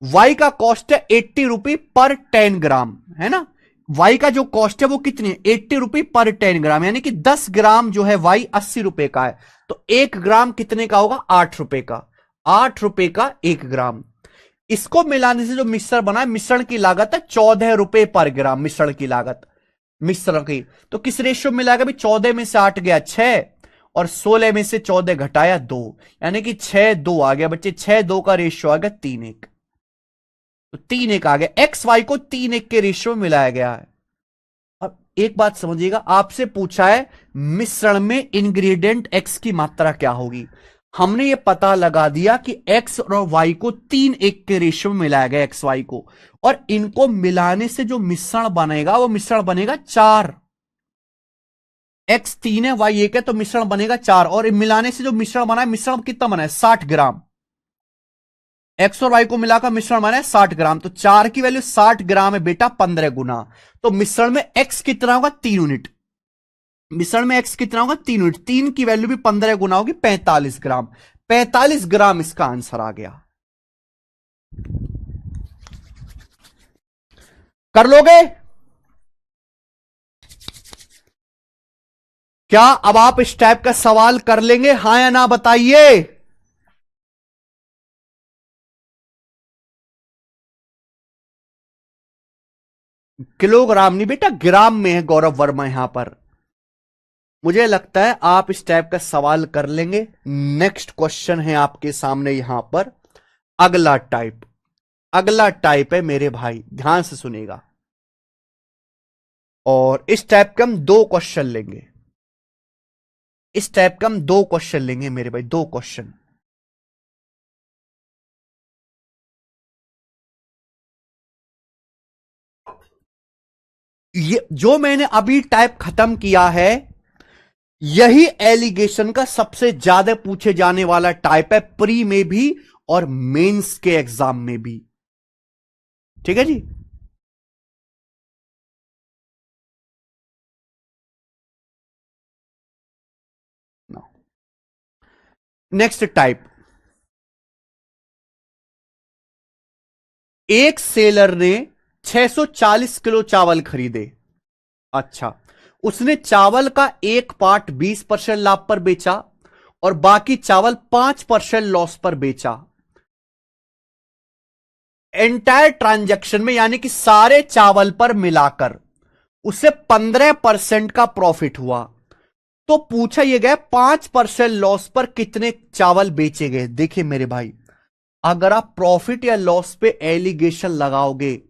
वाई का कॉस्ट है 80 रुपी पर 10 ग्राम, है ना। वाई का जो कॉस्ट है वो कितनी है, 80 रुपी पर 10 ग्राम, यानी कि 10 ग्राम जो है वाई 80 रुपए का है। तो 1 ग्राम कितने का होगा, 8 रुपए का। 8 रुपए का 1 ग्राम। इसको मिलाने से जो मिश्रण बना है, मिश्रण की लागत है 14 रुपए पर ग्राम, मिश्रण की लागत, मिश्रण की। तो किस रेशियो में मिलाएगा भाई, 14 में से 8 गया 6 और 16 में से 14 घटाया 2, यानी कि 6-2 आ गया बच्चे, 6-2 का रेशियो आ गया 3:1। तो 3:1 आ गया, एक्स वाई को 3:1 के रेशियो में मिलाया गया है। अब एक बात समझिएगा, आपसे पूछा है मिश्रण में इंग्रेडिएंट एक्स की मात्रा क्या होगी। हमने ये पता लगा दिया कि एक्स और वाई को 3:1 के रेशियो में मिलाया गया, एक्स वाई को, और इनको मिलाने से जो मिश्रण बनेगा वो मिश्रण बनेगा 4। एक्स 3 है वाई 1 है, तो मिश्रण बनेगा 4, और मिलाने से जो मिश्रण बना है, मिश्रण कितना बना है, 60 ग्राम। एक्स और वाई को मिलाकर मिश्रण बना है 60 ग्राम, तो 4 की वैल्यू 60 ग्राम है बेटा, 15 गुना। तो मिश्रण में एक्स कितना होगा, 3 यूनिट। मिश्रण में एक्स कितना होगा, 3 यूनिट। 3 की वैल्यू भी 15 गुना होगी, 45 ग्राम। 45 ग्राम इसका आंसर आ गया। कर लोगे क्या, अब आप इस टाइप का सवाल कर लेंगे, हां या ना बताइए। किलोग्राम नहीं बेटा, ग्राम में है गौरव वर्मा यहां पर। मुझे लगता है आप इस टाइप का सवाल कर लेंगे। नेक्स्ट क्वेश्चन है आपके सामने यहां पर, अगला टाइप। अगला टाइप है मेरे भाई, ध्यान से सुनेगा, और इस टाइप के हम 2 क्वेश्चन लेंगे। इस टाइप का हम 2 क्वेश्चन लेंगे मेरे भाई, 2 क्वेश्चन। ये जो मैंने अभी टाइप खत्म किया है, यही एलिगेशन का सबसे ज्यादा पूछे जाने वाला टाइप है, प्री में भी और मेंस के एग्जाम में भी। ठीक है जी। नेक्स्ट टाइप, एक सेलर ने 640 किलो चावल खरीदे। अच्छा, उसने चावल का एक पार्ट 20% लाभ पर बेचा और बाकी चावल 5% लॉस पर बेचा। एंटायर ट्रांजैक्शन में, यानी कि सारे चावल पर मिलाकर उसे 15% का प्रॉफिट हुआ। तो पूछा यह गया 5% लॉस पर कितने चावल बेचे गए। देखिए मेरे भाई, अगर आप प्रॉफिट या लॉस पे एलिगेशन लगाओगे,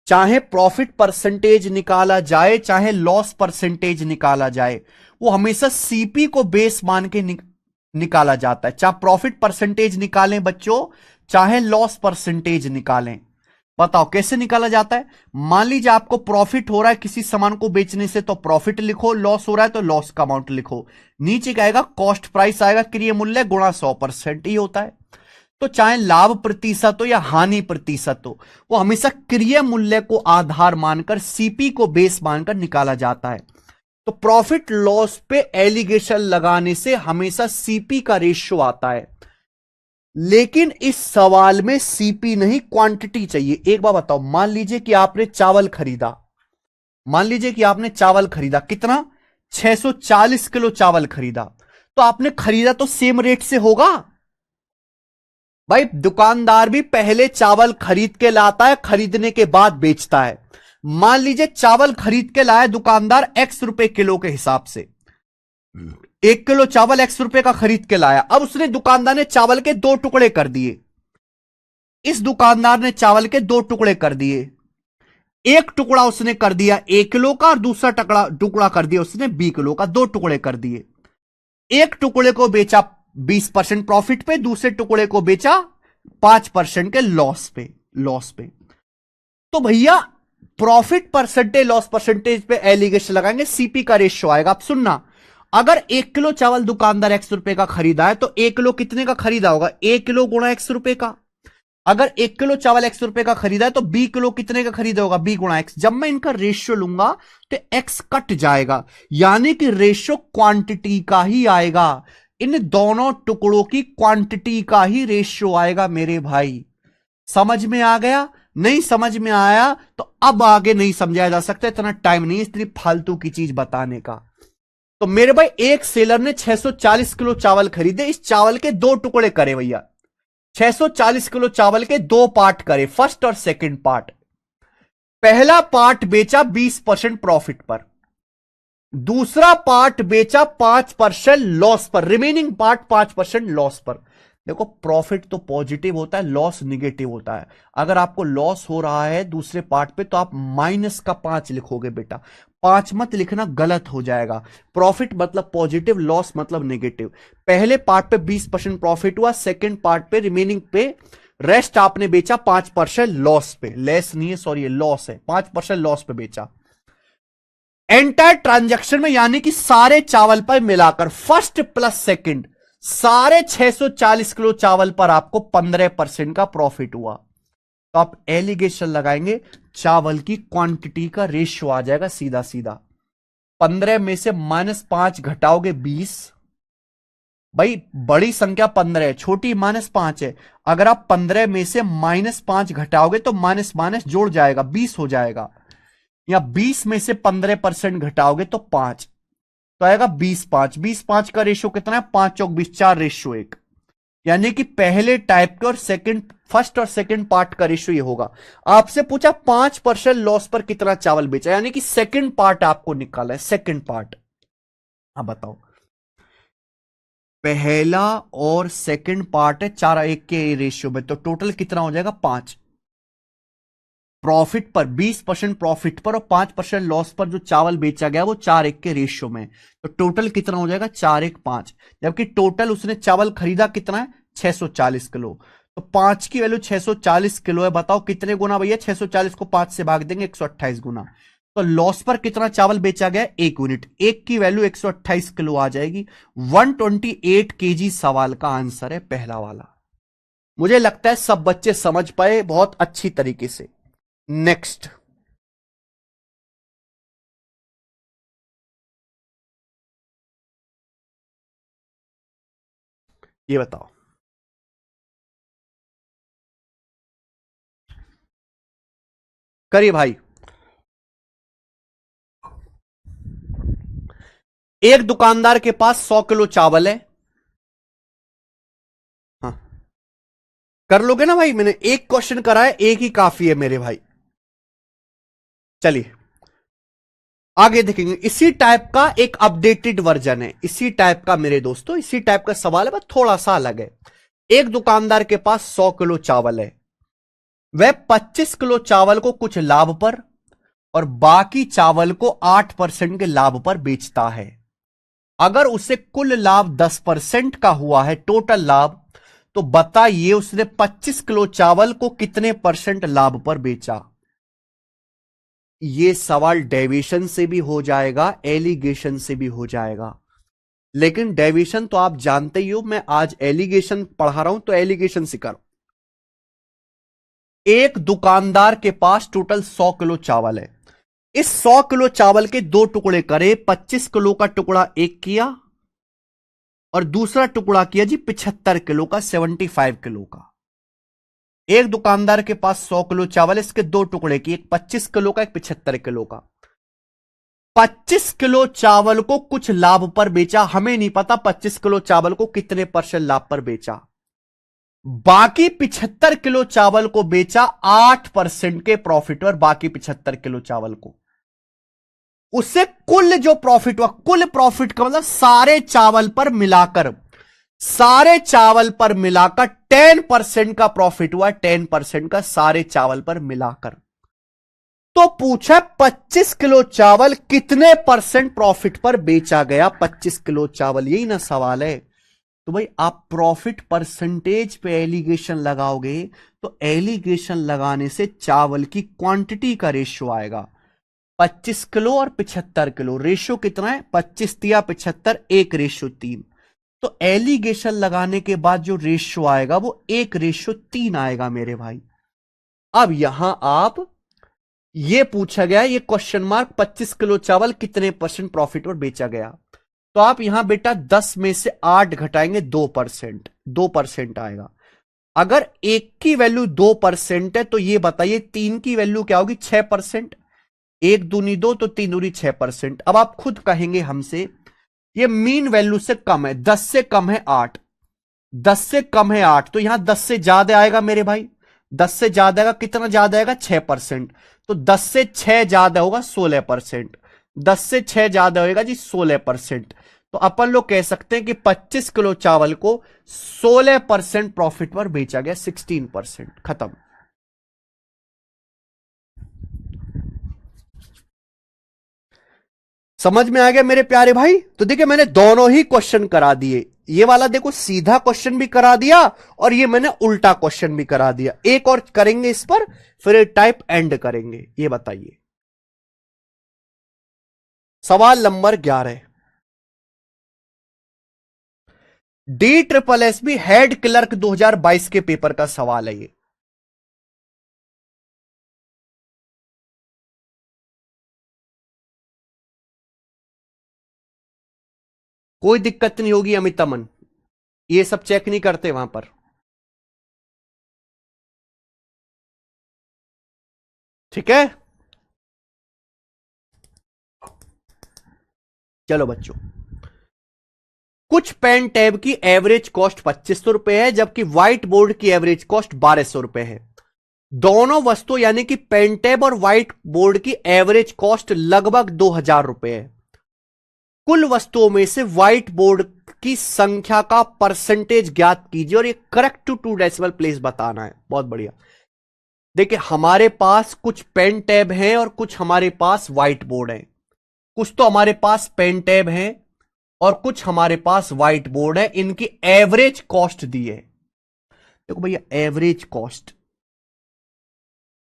चाहे प्रॉफिट परसेंटेज निकाला जाए चाहे लॉस परसेंटेज निकाला जाए, वो हमेशा सीपी को बेस मान के निकाला जाता है। चाहे प्रॉफिट परसेंटेज निकालें बच्चों, चाहे लॉस परसेंटेज निकालें। बताओ कैसे निकाला जाता है। मान लीजिए आपको प्रॉफिट हो रहा है किसी सामान को बेचने से, तो प्रॉफिट लिखो, लॉस हो रहा है तो लॉस का अमाउंट लिखो। नीचे क्या आएगा, कॉस्ट प्राइस आएगा, क्रिय मूल्य गुणा 100%, ही होता है। तो चाहे लाभ प्रतिशत हो या हानि प्रतिशत हो, वो हमेशा क्रिय मूल्य को आधार मानकर, सीपी को बेस मानकर निकाला जाता है। तो प्रॉफिट लॉस पे एलिगेशन लगाने से हमेशा सीपी का रेशियो आता है, लेकिन इस सवाल में सीपी नहीं क्वांटिटी चाहिए। एक बार बताओ, मान लीजिए कि आपने चावल खरीदा, मान लीजिए कि आपने चावल खरीदा, कितना, 640 किलो चावल खरीदा, तो आपने खरीदा तो सेम रेट से होगा भाई। दुकानदार भी पहले चावल खरीद के लाता है, खरीदने के बाद बेचता है। मान लीजिए चावल खरीद के लाया दुकानदार x रुपए किलो के हिसाब से, 1 किलो चावल x रुपए का खरीद के लाया। अब उसने, दुकानदार ने चावल के 2 टुकड़े कर दिए, इस दुकानदार ने चावल के 2 टुकड़े कर दिए। एक टुकड़ा उसने कर दिया 1 किलो का और दूसरा टुकड़ा कर दिया उसने 20 किलो का, 2 टुकड़े कर दिए। एक टुकड़े को बेचा 20% प्रॉफिट पे, दूसरे टुकड़े को बेचा 5% के लॉस पे। तो भैया प्रॉफिट परसेंटेज, लॉस परसेंटेज पे एलिगेशन लगाएंगे, सीपी का रेशियो आएगा। अब सुनना, अगर 1 किलो चावल दुकानदार x रुपए का खरीदा है, तो 1 किलो कितने का खरीदा होगा, 1 किलो गुणा x रुपए का। अगर 1 किलो चावल x रुपए का खरीदा है, तो 20 किलो कितने का खरीदा होगा, b गुणा x। जब मैं इनका रेशियो लूंगा तो x कट जाएगा, यानी कि रेशियो क्वांटिटी का ही आएगा। इन दोनों टुकड़ों की क्वांटिटी का ही रेशियो आएगा मेरे भाई। समझ में आ गया? नहीं समझ में आया तो अब आगे नहीं समझाया जा सकता, इतना टाइम नहीं इतनी फालतू की चीज बताने का। तो मेरे भाई, एक सेलर ने 640 किलो चावल खरीदे, इस चावल के 2 टुकड़े करे भैया, 640 किलो चावल के 2 पार्ट करे, फर्स्ट और सेकंड पार्ट। पहला पार्ट बेचा 20% प्रॉफिट पर, दूसरा पार्ट बेचा 5% लॉस पर, रिमेनिंग पार्ट 5% लॉस पर। देखो, प्रॉफिट तो पॉजिटिव होता है, लॉस निगेटिव होता है। अगर आपको लॉस हो रहा है दूसरे पार्ट पे, तो आप -5 लिखोगे बेटा, 5 मत लिखना, गलत हो जाएगा। प्रॉफिट मतलब पॉजिटिव, लॉस मतलब नेगेटिव। पहले पार्ट पे 20% प्रॉफिट हुआ, सेकेंड पार्ट पे, रिमेनिंग पे, रेस्ट आपने बेचा 5% लॉस पे, लेस नहीं है, सॉरी लॉस है, 5% लॉस पे बेचा। एंटायर ट्रांजैक्शन में, यानी कि सारे चावल पर मिलाकर, फर्स्ट प्लस सेकंड, सारे 640 किलो चावल पर आपको 15% का प्रॉफिट हुआ। तो आप एलिगेशन लगाएंगे, चावल की क्वांटिटी का रेशियो आ जाएगा सीधा सीधा। 15 में से -5 घटाओगे 20, भाई बड़ी संख्या 15 है, छोटी -5 है। अगर आप 15 में से -5 घटाओगे तो माइनस माइनस जोड़ जाएगा, 20 हो जाएगा। या 20 में से 15% घटाओगे तो 5, तो आएगा 20-5। 20-5 का रेशियो कितना है, 5 चौक 20, 4 रेशियो 1। यानी कि पहले टाइप के और फर्स्ट और सेकंड पार्ट का रेशियो ये होगा। आपसे पूछा 5% लॉस पर कितना चावल बेचा, यानी कि सेकंड पार्ट आपको निकाला है, सेकंड पार्ट। अब बताओ, पहला और सेकंड पार्ट है 4:1 के रेशियो में, तो टोटल कितना हो जाएगा, 5। प्रॉफिट पर 20% प्रॉफिट पर और 5% लॉस पर जो चावल बेचा गया वो 4:1 के रेशियो में, तो टोटल कितना हो जाएगा, 4:1-5। जबकि टोटल उसने चावल खरीदा कितना है, 640 किलो। तो 5 की वैल्यू 640 किलो है। बताओ कितने गुना भैया, 640 को 5 से भाग देंगे, 128 गुना। तो लॉस पर कितना चावल बेचा गया, 1 यूनिट। 1 की वैल्यू 128 किलो आ जाएगी। 128 केजी सवाल का आंसर है पहला वाला। मुझे लगता है सब बच्चे समझ पाए बहुत अच्छी तरीके से। नेक्स्ट, ये बताओ, करिए भाई। एक दुकानदार के पास 100 किलो चावल है। हाँ, कर लोगे ना भाई, मैंने एक क्वेश्चन करा है, एक ही काफी है मेरे भाई। चलिए आगे देखेंगे। इसी टाइप का एक अपडेटेड वर्जन है, इसी टाइप का मेरे दोस्तों, इसी टाइप का सवाल है, बस थोड़ा सा अलग है। एक दुकानदार के पास 100 किलो चावल है, वह 25 किलो चावल को कुछ लाभ पर और बाकी चावल को 8% के लाभ पर बेचता है। अगर उसे कुल लाभ 10% का हुआ है, टोटल लाभ, तो बताइए उसने 25 किलो चावल को कितने % लाभ पर बेचा। यह सवाल डेविएशन से भी हो जाएगा, एलिगेशन से भी हो जाएगा। लेकिन डेविएशन तो आप जानते ही हो, मैं आज एलिगेशन पढ़ा रहा हूं तो एलिगेशन सिखा रहा हूं। एक दुकानदार के पास टोटल 100 किलो चावल है। इस 100 किलो चावल के दो टुकड़े करे, 25 किलो का टुकड़ा एक किया और दूसरा टुकड़ा किया जी 75 किलो का, 75 किलो का। एक दुकानदार के पास 100 किलो चावल, इसके दो टुकड़े किए, एक 25 किलो का, एक 75 किलो का। 25 किलो चावल को कुछ लाभ पर बेचा, हमें नहीं पता 25 किलो चावल को कितने % लाभ पर बेचा। बाकी 75 किलो चावल को बेचा 8% के प्रॉफिट पर, बाकी 75 किलो चावल को। उससे कुल जो प्रॉफिट हुआ, कुल प्रॉफिट का मतलब सारे चावल पर मिलाकर, सारे चावल पर मिलाकर 10% का प्रॉफिट हुआ, 10% का सारे चावल पर मिलाकर। तो पूछा 25 किलो चावल कितने % प्रॉफिट पर बेचा गया, 25 किलो चावल, यही ना सवाल है। तो भाई आप प्रॉफिट परसेंटेज पे एलिगेशन लगाओगे तो एलिगेशन लगाने से चावल की क्वांटिटी का रेशियो आएगा। 25 किलो और 75 किलो रेशियो कितना है, 25 या 75, 1:3। तो एलिगेशन लगाने के बाद जो रेशियो आएगा वो 1:3 आएगा मेरे भाई। अब यहां आप ये पूछा गया, ये क्वेश्चन मार्क 25 किलो चावल कितने % प्रॉफिट पर बेचा गया। तो आप यहां बेटा 10 में से 8 घटाएंगे, 2%, 2% आएगा। अगर एक की वैल्यू 2% है तो ये बताइए तीन की वैल्यू क्या होगी, 6%। एक दूनी 2 तो तीन दूनी 6%। अब आप खुद कहेंगे हमसे ये मीन वैल्यू से कम है, 10 से कम है 8, 10 से कम है 8, तो यहां 10 से ज्यादा आएगा मेरे भाई। 10 से ज्यादा आएगा, कितना ज्यादा आएगा, 6%। तो 10 से 6 ज्यादा होगा 16%। 10 से 6 ज्यादा होगा जी 16%। तो अपन लोग कह सकते हैं कि 25 किलो चावल को 16% प्रॉफिट पर बेचा गया, 16%। खत्म। समझ में आ गया मेरे प्यारे भाई। तो देखिए मैंने दोनों ही क्वेश्चन करा दिए, ये वाला देखो सीधा क्वेश्चन भी करा दिया और ये मैंने उल्टा क्वेश्चन भी करा दिया। एक और करेंगे इस पर, फिर टाइप एंड करेंगे। ये बताइए सवाल नंबर 11, DSSS हेड क्लर्क 2022 के पेपर का सवाल है ये। कोई दिक्कत नहीं होगी अमित अमन, ये सब चेक नहीं करते वहां पर। ठीक है, चलो बच्चों, कुछ पेन टैब की एवरेज कॉस्ट 2500 है जबकि व्हाइट बोर्ड की एवरेज कॉस्ट 1200 है। दोनों वस्तु यानी कि पेन टैब और व्हाइट बोर्ड की एवरेज कॉस्ट लगभग 2000 है। कुल वस्तुओं में से व्हाइट बोर्ड की संख्या का परसेंटेज ज्ञात कीजिए और ये करेक्ट टू 2 डेसिमल प्लेस बताना है। बहुत बढ़िया। देखिए हमारे पास कुछ पेन टैब हैं और कुछ हमारे पास व्हाइट बोर्ड है। कुछ तो हमारे पास पेन टैब हैं और कुछ हमारे पास व्हाइट बोर्ड है। इनकी एवरेज कॉस्ट दी है। देखो भैया एवरेज कॉस्ट,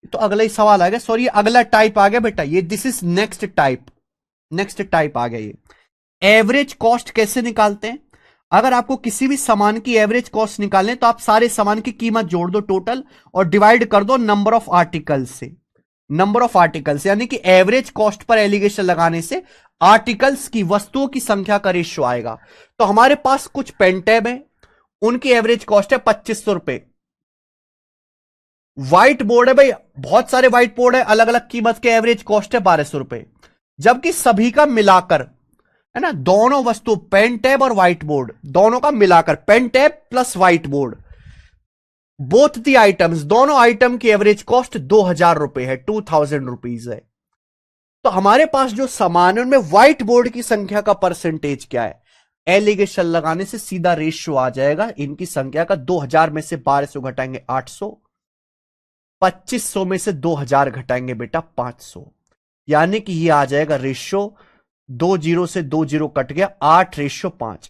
तो अगला ही सवाल आ गया, सॉरी अगला टाइप आ गया बेटा, ये this is next type, next type आ गया। ये एवरेज कॉस्ट कैसे निकालते हैं, अगर आपको किसी भी सामान की एवरेज कॉस्ट निकालने तो आप सारे सामान की कीमत जोड़ दो टोटल और डिवाइड कर दो नंबर ऑफ आर्टिकल्स से। नंबर ऑफ आर्टिकल्स यानी कि एवरेज कॉस्ट पर एलिगेशन लगाने से आर्टिकल्स की, वस्तुओं की संख्या का रेशियो आएगा। तो हमारे पास कुछ पेन टैब है, उनकी एवरेज कॉस्ट है 2500 व्हाइट बोर्ड है भाई, बहुत सारे व्हाइट बोर्ड है, अलग अलग कीमत के, एवरेज कॉस्ट है 1200 जबकि सभी का मिलाकर है ना, दोनों वस्तु पेन टैब और व्हाइट बोर्ड दोनों का मिलाकर, pen tab plus white board, both the items, दोनों आइटम की एवरेज कॉस्ट 2000 है, 2000 रुपीज है। तो हमारे पास जो सामान है उनमें व्हाइट बोर्ड की संख्या का परसेंटेज क्या है, एलिगेशन लगाने से सीधा रेशियो आ जाएगा इनकी संख्या का। 2000 में से 1200 घटाएंगे 800, 2500 में से 2000 घटाएंगे बेटा 500, यानी कि ये आ जाएगा रेशियो, 20 से 20 कट गया, 8:5।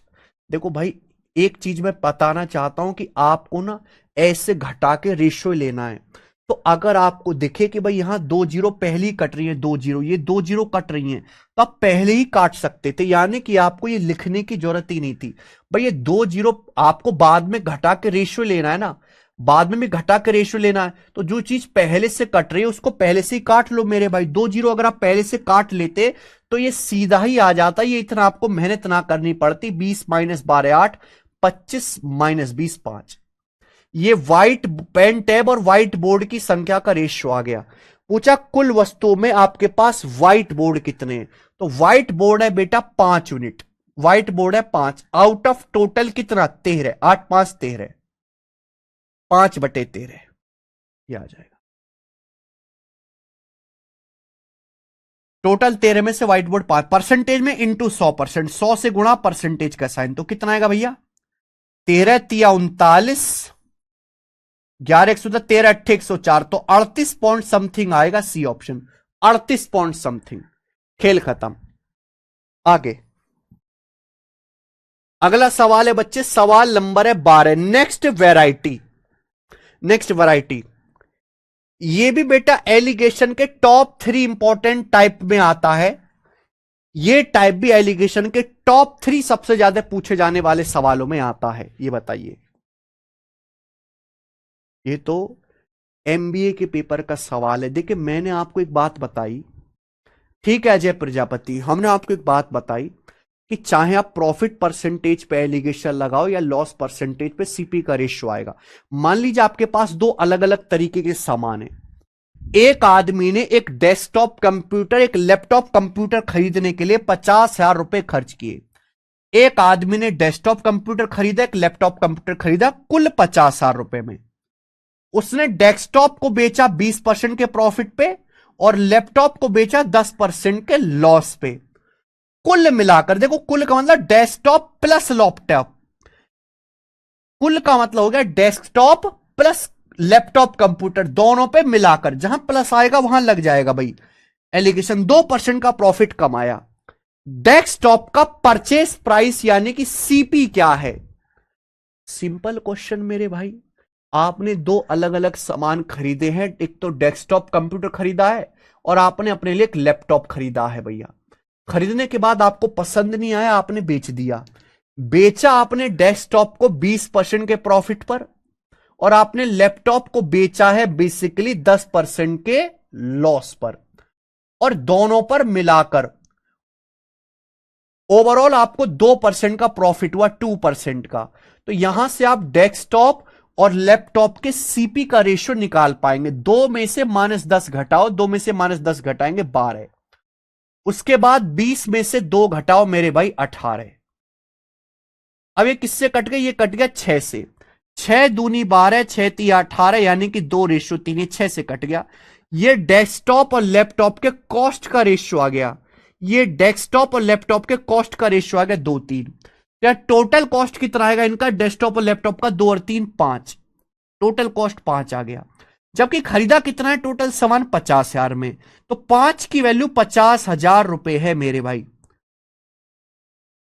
देखो भाई एक चीज मैं बताना चाहता हूं कि आपको ना ऐसे घटा के रेशियो लेना है। तो अगर आपको दिखे कि भाई यहां 2 जीरो पहली कट रही है, 2 जीरो, ये 2 जीरो कट रही हैं, तो आप पहले ही काट सकते थे, यानी कि आपको ये लिखने की जरूरत ही नहीं थी। भाई ये 2 जीरो आपको बाद में घटा के रेशियो लेना है ना, बाद में भी घटा के रेशियो लेना है, तो जो चीज पहले से कट रही है उसको पहले से ही काट लो मेरे भाई। 2 जीरो अगर आप पहले से काट लेते तो ये सीधा ही आ जाता, ये इतना आपको मेहनत ना करनी पड़ती। 20 - 12 8, 25 - 20 5। ये व्हाइट पेन टैब और व्हाइट बोर्ड की संख्या का रेशियो आ गया। पूछा कुल वस्तुओं में आपके पास व्हाइट बोर्ड कितने हैं, तो व्हाइट बोर्ड है बेटा 5 यूनिट। व्हाइट बोर्ड है 5 आउट ऑफ टोटल कितना, 13। 8 5 13, 5/13 ये आ जाएगा। टोटल 13 में से व्हाइट बोर्ड 5, परसेंटेज में इंटू 100%, 100 से गुणा परसेंटेज का साइन, तो कितना आएगा भैया, 13 × 3 = 39, 11 × 110 13 × 8 = 104, तो 38 पॉइंट समथिंग आएगा सी ऑप्शन, 38 पॉइंट समथिंग। खेल खत्म। आगे अगला सवाल है बच्चे, सवाल नंबर है 12। नेक्स्ट वैरायटी, नेक्स्ट वैरायटी, ये भी बेटा एलिगेशन के टॉप 3 इंपॉर्टेंट टाइप में आता है। ये टाइप भी एलिगेशन के टॉप 3 सबसे ज्यादा पूछे जाने वाले सवालों में आता है। ये बताइए, ये तो एमबीए के पेपर का सवाल है। देखिए मैंने आपको एक बात बताई, ठीक है अजय प्रजापति, हमने आपको एक बात बताई कि चाहे आप प्रॉफिट परसेंटेज पे एलिगेशन लगाओ या लॉस परसेंटेज पे, सीपी का रेशियो आएगा। मान लीजिए आपके पास दो अलग अलग तरीके के सामान है। एक आदमी ने एक डेस्कटॉप कंप्यूटर, एक लैपटॉप कंप्यूटर खरीदने के लिए 50,000 रुपए खर्च किए। एक आदमी ने डेस्कटॉप कंप्यूटर खरीदा, एक लैपटॉप कंप्यूटर खरीदा, कुल 50,000 रुपए में। उसने डेस्कटॉप को बेचा 20% के प्रॉफिट पे और लैपटॉप को बेचा 10% के लॉस पे। कुल मिलाकर देखो, कुल का मतलब डेस्कटॉप प्लस लैपटॉप, कुल का मतलब हो गया डेस्कटॉप प्लस लैपटॉप कंप्यूटर, दोनों पे मिलाकर जहां प्लस आएगा वहां लग जाएगा भाई। एलिगेशन 2% का प्रॉफिट कमाया। डेस्कटॉप का परचेस प्राइस यानी कि सीपी क्या है? सिंपल क्वेश्चन मेरे भाई, आपने दो अलग अलग सामान खरीदे हैं, एक तो डेस्कटॉप कंप्यूटर खरीदा है और आपने अपने लिए एक लैपटॉप खरीदा है भैया। खरीदने के बाद आपको पसंद नहीं आया, आपने बेच दिया। बेचा आपने डेस्कटॉप को 20% के प्रॉफिट पर और आपने लैपटॉप को बेचा है बेसिकली 10% के लॉस पर, और दोनों पर मिलाकर ओवरऑल आपको 2% का प्रॉफिट हुआ, 2% का। तो यहां से आप डेस्कटॉप और लैपटॉप के सीपी का रेशियो निकाल पाएंगे। 2 में से -10 घटाओ, 2 में से -10 घटाएंगे 12, उसके बाद 20 में से 2 घटाओ मेरे भाई 18। अब ये किससे कट गया, ये कट गया 6 से। 6 दूनी 12, 6 3 18, यानी कि 2:3, ये 6 से कट गया। ये डेस्कटॉप और लैपटॉप के कॉस्ट का रेशियो आ गया। ये डेस्कटॉप और लैपटॉप के कॉस्ट का रेशियो आ गया 2 3। या टोटल कॉस्ट कितना आएगा इनका, डेस्कटॉप और लैपटॉप का, 2 और 3 5, टोटल कॉस्ट 5 आ गया। जबकि खरीदा कितना है टोटल सामान, 50,000 में, तो 5 की वैल्यू 50,000 रुपए है मेरे भाई।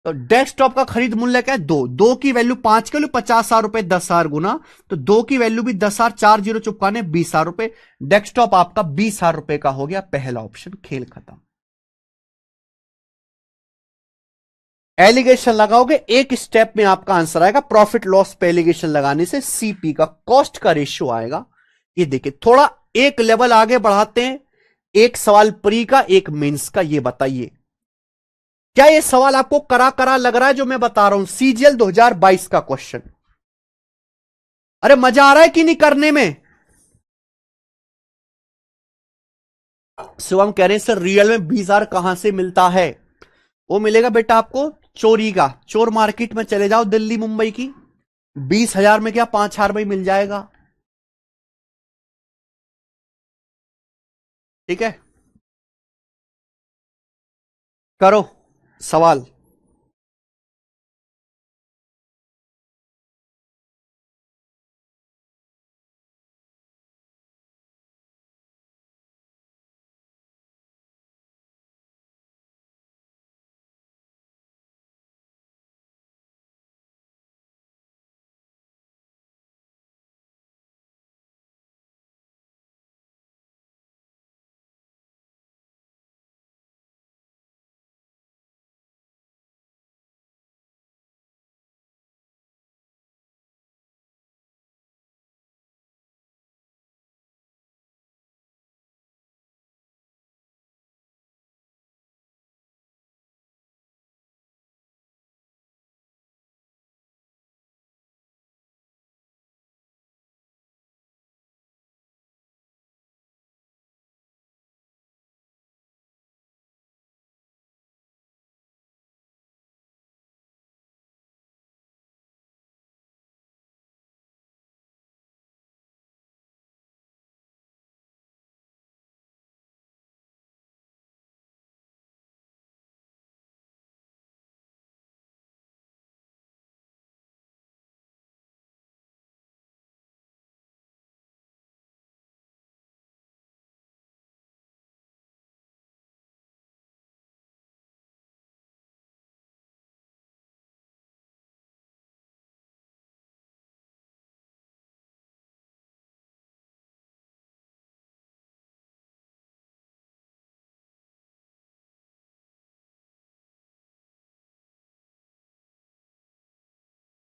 तो डेस्कटॉप का खरीद मूल्य क्या है, 2, 2 की वैल्यू 5 की वैल्यू 50,000 रुपए, 10,000 गुना, तो 2 की वैल्यू भी 10,000, 4 जीरो चुपकाने 20,000 रुपए। डेस्कटॉप आपका 20,000 रुपए का हो गया, पहला ऑप्शन। खेल खत्म। एलिगेशन लगाओगे, एक स्टेप में आपका आंसर आएगा। प्रॉफिट लॉस पे एलिगेशन लगाने से सीपी का, कॉस्ट का रेशियो आएगा। ये देखिए थोड़ा एक लेवल आगे बढ़ाते हैं, एक सवाल प्री का, एक मेंस का। ये बताइए क्या ये सवाल आपको करा करा लग रहा है जो मैं बता रहा हूं, सीजीएल 2022 का क्वेश्चन? अरे मजा आ रहा है कि नहीं करने में? शिवम कह रहे हैं सर रियल में 20,000 कहां से मिलता है? वो मिलेगा बेटा आपको चोरी का, चोर मार्केट में चले जाओ दिल्ली मुंबई की, 20,000 में क्या 5,000 में मिल जाएगा। ठीक है, करो सवाल।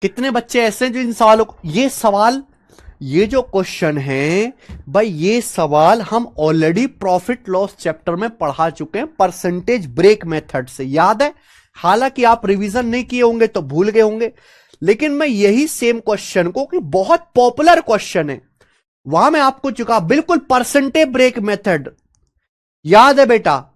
कितने बच्चे ऐसे हैं जो इन सवालों को, ये सवाल, ये जो क्वेश्चन है भाई, ये सवाल हम ऑलरेडी प्रॉफिट लॉस चैप्टर में पढ़ा चुके हैं, परसेंटेज ब्रेक मेथड से, याद है? हालांकि आप रिवीजन नहीं किए होंगे तो भूल गए होंगे, लेकिन मैं यही सेम क्वेश्चन को, कि बहुत पॉपुलर क्वेश्चन है, वहां मैं आपको चुका बिल्कुल परसेंटेज ब्रेक मेथड, याद है बेटा?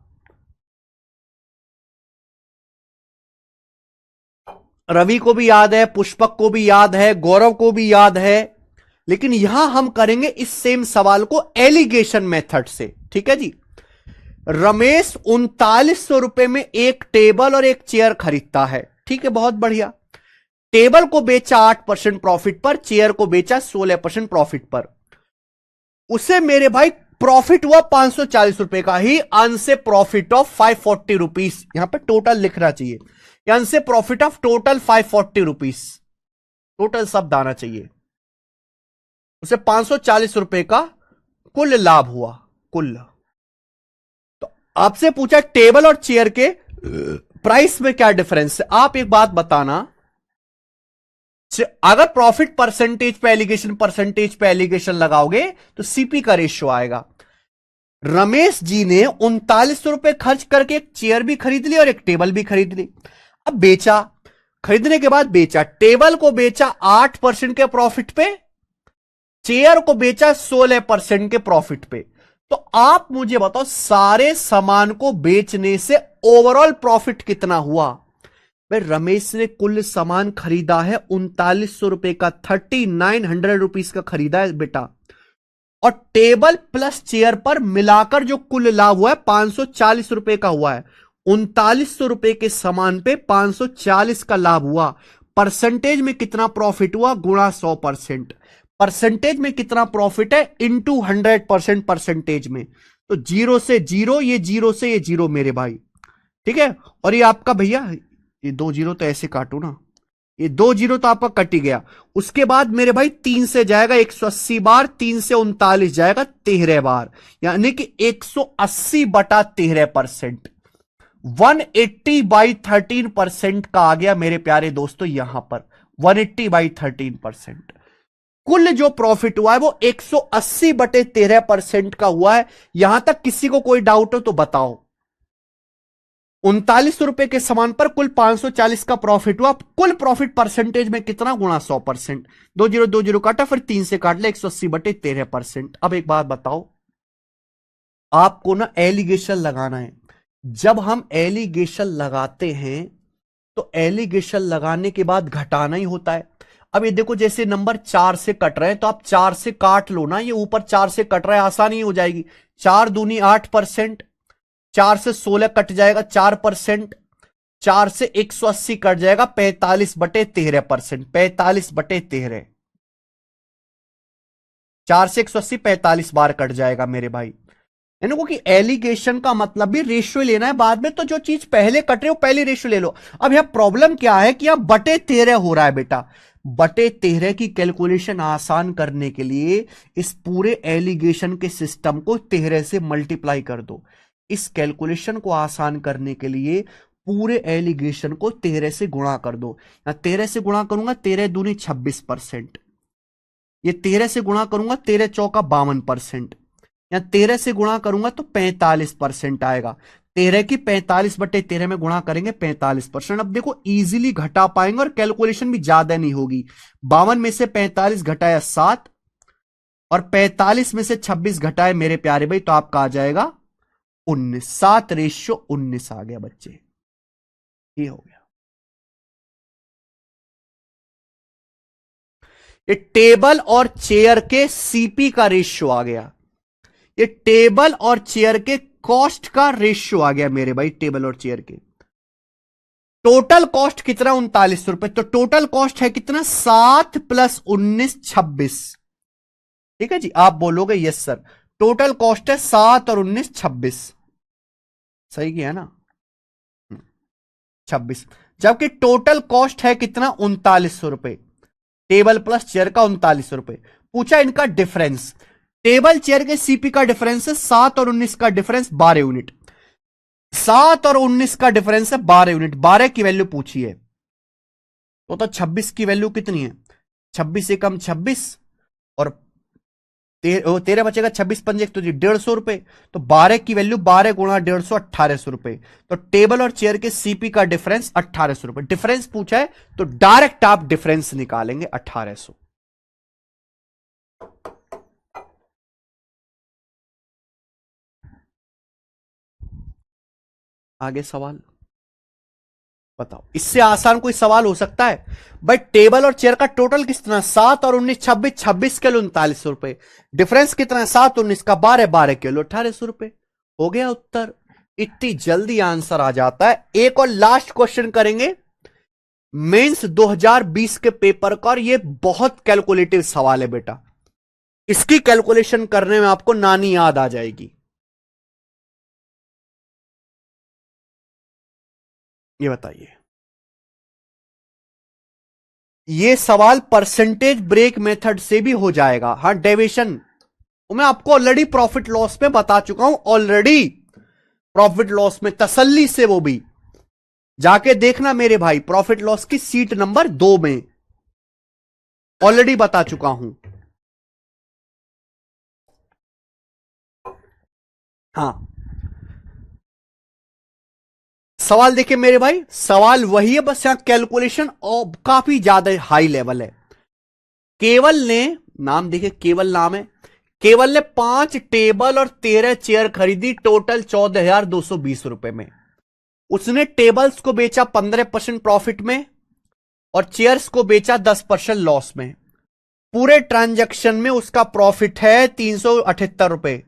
रवि को भी याद है, पुष्पक को भी याद है, गौरव को भी याद है, लेकिन यहां हम करेंगे इस सेम सवाल को एलिगेशन मेथड से, ठीक है जी। रमेश 3900 रुपए में एक टेबल और एक चेयर खरीदता है, ठीक है, बहुत बढ़िया। टेबल को बेचा 8% प्रॉफिट पर, चेयर को बेचा 16% प्रॉफिट पर। उसे मेरे भाई प्रॉफिट हुआ 540 रुपए का ही, अनसे प्रॉफिट ऑफ 540 रुपीज, यहां पे टोटल लिखना चाहिए, अनसे profit of total 540 rupees, total शब्द आना चाहिए। उसे 540 रुपए का कुल लाभ हुआ, कुल। तो आपसे पूछा टेबल और चेयर के प्राइस में क्या डिफरेंस है। आप एक बात बताना, अगर प्रॉफिट परसेंटेज पे एलिगेशन लगाओगे तो सीपी का रेशियो आएगा। रमेश जी ने 3900 रुपए खर्च करके एक चेयर भी खरीद ली और एक टेबल भी खरीद ली। अब बेचा, खरीदने के बाद बेचा, टेबल को बेचा 8% के प्रॉफिट पे, चेयर को बेचा 16% के प्रॉफिट पे। तो आप मुझे बताओ सारे सामान को बेचने से ओवरऑल प्रॉफिट कितना हुआ। भाई रमेश ने कुल सामान खरीदा है 3900 रुपए का, 3900 रुपीज का खरीदा है बेटा, और टेबल प्लस चेयर पर मिलाकर जो कुल लाभ हुआ है 540 रुपए का हुआ है। 3900 रुपए के सामान पे 540 का लाभ हुआ। परसेंटेज में कितना प्रॉफिट हुआ, गुणा 100%। परसेंटेज में कितना प्रॉफिट है, इंटू 100% परसेंटेज में। तो 0 से 0, ये 0 से ये 0 मेरे भाई, ठीक है। और ये आपका भैया, ये 2 0 तो ऐसे काटो ना, ये 2 0 तो आपका कट ही गया। उसके बाद मेरे भाई 3 से जाएगा 180 बार, 3 से 39 जाएगा 13 बार, यानी कि 180/13%, 180/13% का आ गया मेरे प्यारे दोस्तों। यहां पर 180/13%। कुल जो प्रॉफिट हुआ है वो 180/13% का हुआ है। यहां तक किसी को कोई डाउट हो तो बताओ। 3900 रुपए के सामान पर कुल 540 का प्रॉफिट हुआ। कुल प्रॉफिट परसेंटेज में कितना, गुणा 100%। 2 0 काटा, फिर 3 से काट ले, 180/13%। अब एक बात बताओ, आपको ना एलिगेशन लगाना है। जब हम एलिगेशन लगाते हैं तो एलिगेशन लगाने के बाद घटाना ही होता है। अब ये देखो, जैसे नंबर 4 से कट रहे हैं तो आप 4 से काट लो ना, ये ऊपर 4 से कट रहा है, आसानी हो जाएगी। 4 दूनी 8%, 4 से 16 कट जाएगा 4%, 4 से 180 कट जाएगा 45/13%, 45/13। 4 से 180 45 बार कट जाएगा मेरे भाई। यानी कि एलिगेशन का मतलब भी रेशियो लेना है, बाद में तो जो चीज पहले कट रहे हो पहले रेशियो ले लो। अब यहां प्रॉब्लम क्या है कि यहां बटे 13 हो रहा है बेटा। बटे 13 की कैलकुलेशन आसान करने के लिए इस पूरे एलिगेशन के सिस्टम को 13 से मल्टीप्लाई कर दो। इस कैलकुलेशन को आसान करने के लिए पूरे एलिगेशन को 13 से गुणा कर दो। 13 से गुणा करूंगा, 13 दूनी 26%। ये 13 से गुणा करूंगा, 13 चौका 52%। या 13 से गुणा करूंगा तो 45% आएगा। 13 की 45/13 में गुणा करेंगे 45%। अब देखो इजीली घटा पाएंगे और कैलकुलेशन भी ज्यादा नहीं होगी। 52 में से 45 घटाया 7, और 45 में से 26 घटाए मेरे प्यारे भाई, तो आपका आ जाएगा 19। 7:19 आ गया बच्चे, ये हो गया। ये टेबल और चेयर के सीपी का रेशियो आ गया। ये टेबल और चेयर के कॉस्ट का रेशियो आ गया मेरे भाई। टेबल और चेयर के टोटल कॉस्ट कितना, 3900 रुपए। तो टोटल कॉस्ट है कितना, 7 + 19 26। ठीक है जी, आप बोलोगे यस सर, टोटल कॉस्ट है 7 और 19 26। सही किया ना, 26। जबकि टोटल कॉस्ट है कितना, 3900 रुपए। टेबल प्लस चेयर का 3900 रुपए। पूछा इनका डिफरेंस। टेबल चेयर के सीपी का डिफरेंस है 7 और 19 का डिफरेंस 12 यूनिट। 7 और 19 का डिफरेंस है 12 यूनिट। 12 की वैल्यू पूछी है। तो 26 की वैल्यू कितनी है? 26 से कम 26 और तेरह बचेगा, 26 पंजे तो 150 रुपए। तो 12 की वैल्यू 12 गुणा 150, 1800 रुपए। तो टेबल और चेयर के सीपी का डिफरेंस 1800 रुपए। डिफरेंस पूछा है तो डायरेक्ट आप डिफरेंस निकालेंगे 1800। आगे सवाल बताओ, इससे आसान कोई सवाल हो सकता है? भाई टेबल और चेयर का टोटल कितना? 7 और 19 26, 26 किलो 3900 रुपए। डिफरेंस कितना है? 7 19 का 12, 12 किलो 1800 रुपए। हो गया उत्तर। इतनी जल्दी आंसर आ जाता है। एक और लास्ट क्वेश्चन करेंगे मेंस 2020 के पेपर का, और ये बहुत कैलकुलेटिव सवाल है बेटा। इसकी कैलकुलेशन करने में आपको नानी याद आ जाएगी। ये बताइए, ये सवाल परसेंटेज ब्रेक मेथड से भी हो जाएगा। हाँ, डेविएशन मैं आपको ऑलरेडी प्रॉफिट लॉस में बता चुका हूं, ऑलरेडी प्रॉफिट लॉस में तसल्ली से, वो भी जाके देखना मेरे भाई, प्रॉफिट लॉस की सीट नंबर 2 में ऑलरेडी बता चुका हूं। हाँ, सवाल देखिए मेरे भाई, सवाल वही है, बस यहां कैलकुलेशन और काफी ज्यादा हाई लेवल है। केवल ने, नाम देखिए, केवल नाम है, केवल ने 5 टेबल और 13 चेयर खरीदी, टोटल 14,220 रुपए में। उसने टेबल्स को बेचा 15% प्रॉफिट में और चेयर्स को बेचा 10% लॉस में। पूरे ट्रांजैक्शन में उसका प्रॉफिट है 378 रुपए।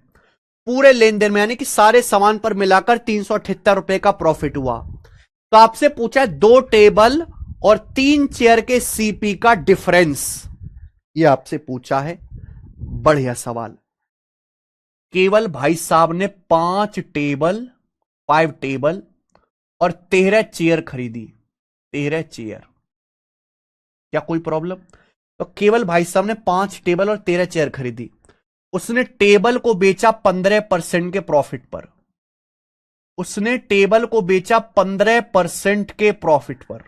पूरे लेन देन में, यानी कि सारे सामान पर मिलाकर 378 रुपए का प्रॉफिट हुआ। तो आपसे पूछा है 2 टेबल और 3 चेयर के सीपी का डिफरेंस, ये आपसे पूछा है। बढ़िया सवाल। केवल भाई साहब ने 5 टेबल, 5 टेबल और 13 चेयर खरीदी। 13 चेयर, क्या कोई प्रॉब्लम? तो केवल भाई साहब ने 5 टेबल और 13 चेयर खरीदी। उसने टेबल को बेचा 15% के प्रॉफिट पर। उसने टेबल को बेचा 15% के प्रॉफिट पर।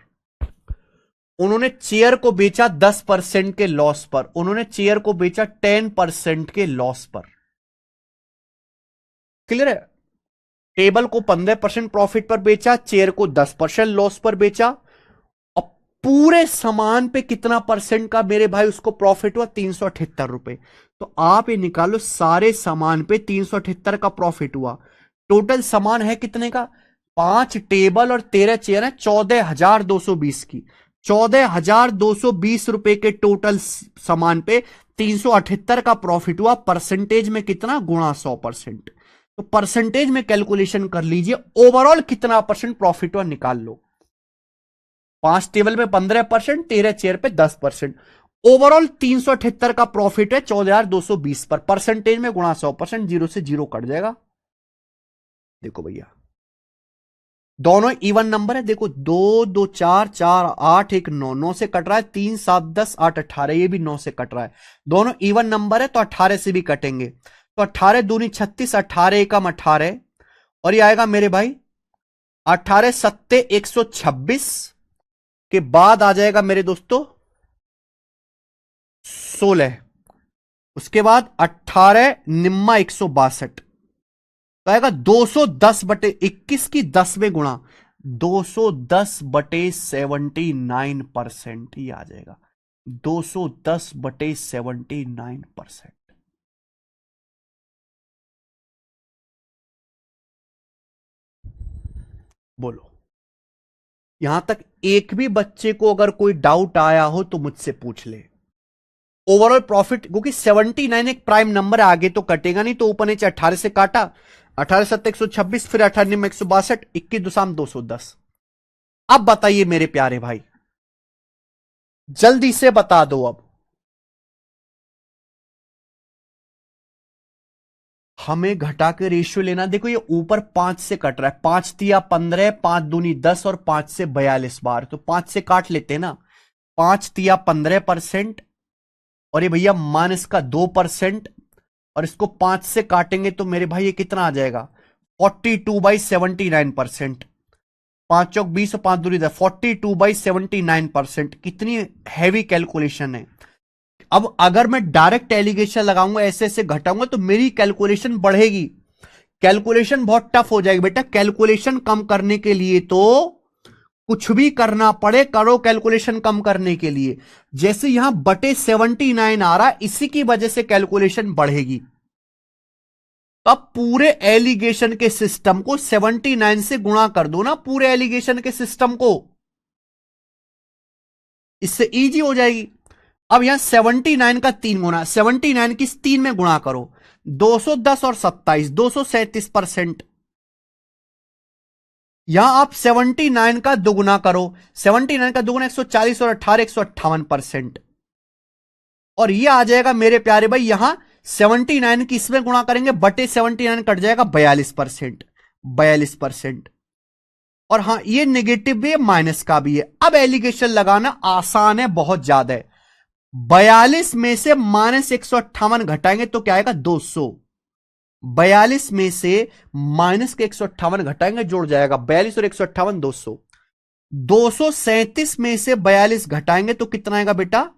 उन्होंने चेयर को बेचा 10% के लॉस पर। उन्होंने चेयर को बेचा 10% के लॉस पर। क्लियर है? टेबल को 15% प्रॉफिट पर बेचा, चेयर को 10% लॉस पर बेचा। अब पूरे सामान पे कितना परसेंट का मेरे भाई उसको प्रॉफिट हुआ? 378 रुपए। तो आप ये निकालो, सारे सामान पे 378 का प्रॉफिट हुआ। टोटल सामान है कितने का? 5 टेबल और 13 चेयर है, 14,220 की। 14,220 रुपए के टोटल सामान पे 378 का प्रॉफिट हुआ। परसेंटेज में कितना? गुणा 100%। तो परसेंटेज में कैलकुलेशन कर लीजिए, ओवरऑल कितना परसेंट प्रॉफिट हुआ निकाल लो। 5 टेबल पे 15%, 13 चेयर पे 10%, ओवरऑल 378 का प्रॉफिट है 14,220 पर। परसेंटेज में गुणा 100%, 0 से 0 कट जाएगा। देखो भैया, दोनों इवन नंबर है। देखो 2 2 4 4 8 1 9, 9 से कट रहा है, 3 7 10 8 18, ये भी 9 से कट रहा है। दोनों इवन नंबर है तो 18 से भी कटेंगे। तो 18 दूनी 36, 18 एकम 18, और ये आएगा मेरे भाई 18 सत्ते 126 के बाद आ जाएगा मेरे दोस्तों 16। उसके बाद 18 निम्मा 162, तो आएगा 210/21 की 10 में गुणा 210/79%, ही आ जाएगा 210/79%। बोलो, यहां तक एक भी बच्चे को अगर कोई डाउट आया हो तो मुझसे पूछ ले। ओवरऑल प्रॉफिट, क्योंकि 79 एक प्राइम नंबर है, आगे तो कटेगा नहीं, तो ऊपर नीचे 18 से काटा, 18 सत्ते 126, फिर 18 में 162, 21 दुसाम 210। अब बताइए मेरे प्यारे भाई, जल्दी से बता दो। अब हमें घटा के रेशियो लेना। देखो ये ऊपर 5 से कट रहा है, 5 तिया 15, 5 दूनी 10 और 5 से 42 बार, तो 5 से काट लेते हैं ना। 5 तिया 15%, और ये भैया माइनस का 2%, और इसको 5 से काटेंगे तो मेरे भाई ये कितना आ जाएगा? 42/79%। 5 चौक 20 और 5 दूरी 10, 42/79%। कितनी हैवी कैलकुलेशन है। अब अगर मैं डायरेक्ट एलिगेशन लगाऊंगा, ऐसे ऐसे घटाऊंगा, तो मेरी कैलकुलेशन बढ़ेगी। कैलकुलेशन बहुत टफ हो जाएगी बेटा। कैलकुलेशन कम करने के लिए तो कुछ भी करना पड़े करो, कैलकुलेशन कम करने के लिए। जैसे यहां बटे 79 आ रहा, इसी की वजह से कैलकुलेशन बढ़ेगी। तो अब पूरे एलिगेशन के सिस्टम को 79 से गुणा कर दो ना, पूरे एलिगेशन के सिस्टम को, इससे इजी हो जाएगी। अब यहां 79 का 3 गुना, 79 की 3 में गुणा करो, 210 और 27, 237%। यहां आप 79 का दुगुना करो, 79 का दुगुना 140 और 18, 158%। और ये आ जाएगा मेरे प्यारे भाई, यहां 79 की इसमें गुणा करेंगे, बटे 79 कट जाएगा 42%, 42%। और हां, ये नेगेटिव भी है, माइनस का भी है। अब एलिगेशन लगाना आसान है, बहुत ज्यादा है। 42 में से -158 घटाएंगे तो क्या आएगा, 200। 42 में से माइनस के 158 घटाएंगे, जुड़ जाएगा 42 और 158, 200। 237 में से 42 घटाएंगे तो कितना आएगा बेटा,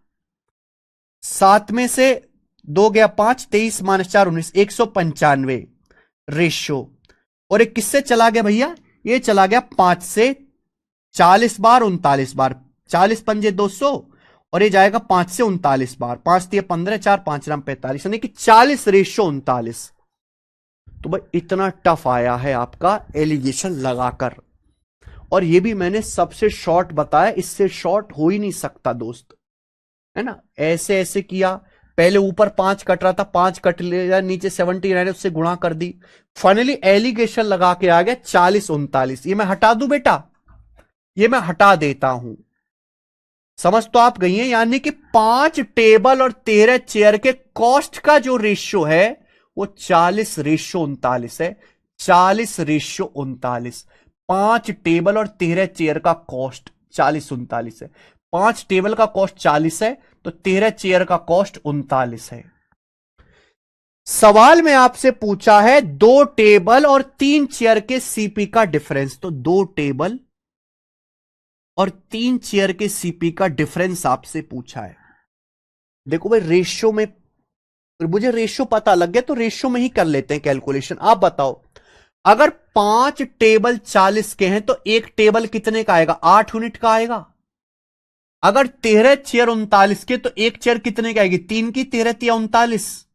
7 में से 2 गया 5, 23 -4 19, 195 रेशियो। और एक किससे चला गया भैया, ये चला गया 5 से 40 बार, 39 बार, 40 पंजे 200, और ये जाएगा 5 से 39 बार, 5 दिए 15, 4 5 राम 45, यानी कि 40 रेशियो 39। तो भाई इतना टफ आया है आपका एलिगेशन लगाकर, और ये भी मैंने सबसे शॉर्ट बताया, इससे शॉर्ट हो ही नहीं सकता दोस्त, है ना। ऐसे ऐसे किया, पहले ऊपर 5 कट रहा था, 5 कट लिया, नीचे 79 उससे गुणा कर दी, फाइनली एलिगेशन लगा के आ गया 40 39। ये मैं हटा दूं बेटा, ये मैं हटा देता हूं। समझ तो आप गई हैं, यानी कि 5 टेबल और 13 चेयर के कॉस्ट का जो रेशियो है वो 40 रेशियो 39 है। 40 रेशियो 39, 5 टेबल और 13 चेयर का कॉस्ट 40 39 है। 5 टेबल का कॉस्ट 40 है, तो 13 चेयर का कॉस्ट 39 है। सवाल में आपसे पूछा है 2 टेबल और 3 चेयर के सीपी का डिफरेंस, तो 2 टेबल और 3 चेयर के सीपी का डिफरेंस आपसे पूछा है। देखो भाई, रेशियो में मुझे रेशियो पता लग गया, तो रेशियो में ही कर लेते हैं कैलकुलेशन। आप बताओ, अगर 5 टेबल 40 के हैं तो एक टेबल कितने का आएगा, 8 यूनिट का आएगा। अगर 13 चेयर 39 के, तो एक चेयर कितने की आएगी, 3 की, 13 या 39।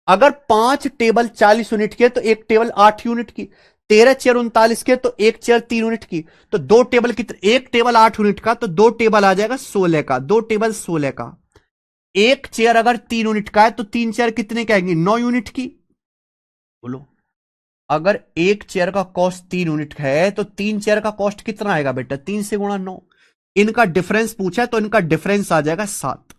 अगर 5 टेबल 40 यूनिट के, तो एक टेबल 8 यूनिट की। 13 चेयर 39 के, तो एक चेयर 3 यूनिट की। तो 2 टेबल कितने, एक टेबल 8 यूनिट का, तो 2 टेबल आ जाएगा 16 का, 2 टेबल 16 का। एक चेयर अगर 3 यूनिट का है, तो 3 चेयर कितने की आएंगी, 9 यूनिट की। बोलो, अगर एक चेयर का कॉस्ट 3 यूनिट है, तो 3 चेयर का कॉस्ट कितना आएगा बेटा, 3 से गुणा 9। इनका डिफरेंस पूछा है, तो इनका डिफरेंस आ जाएगा 7।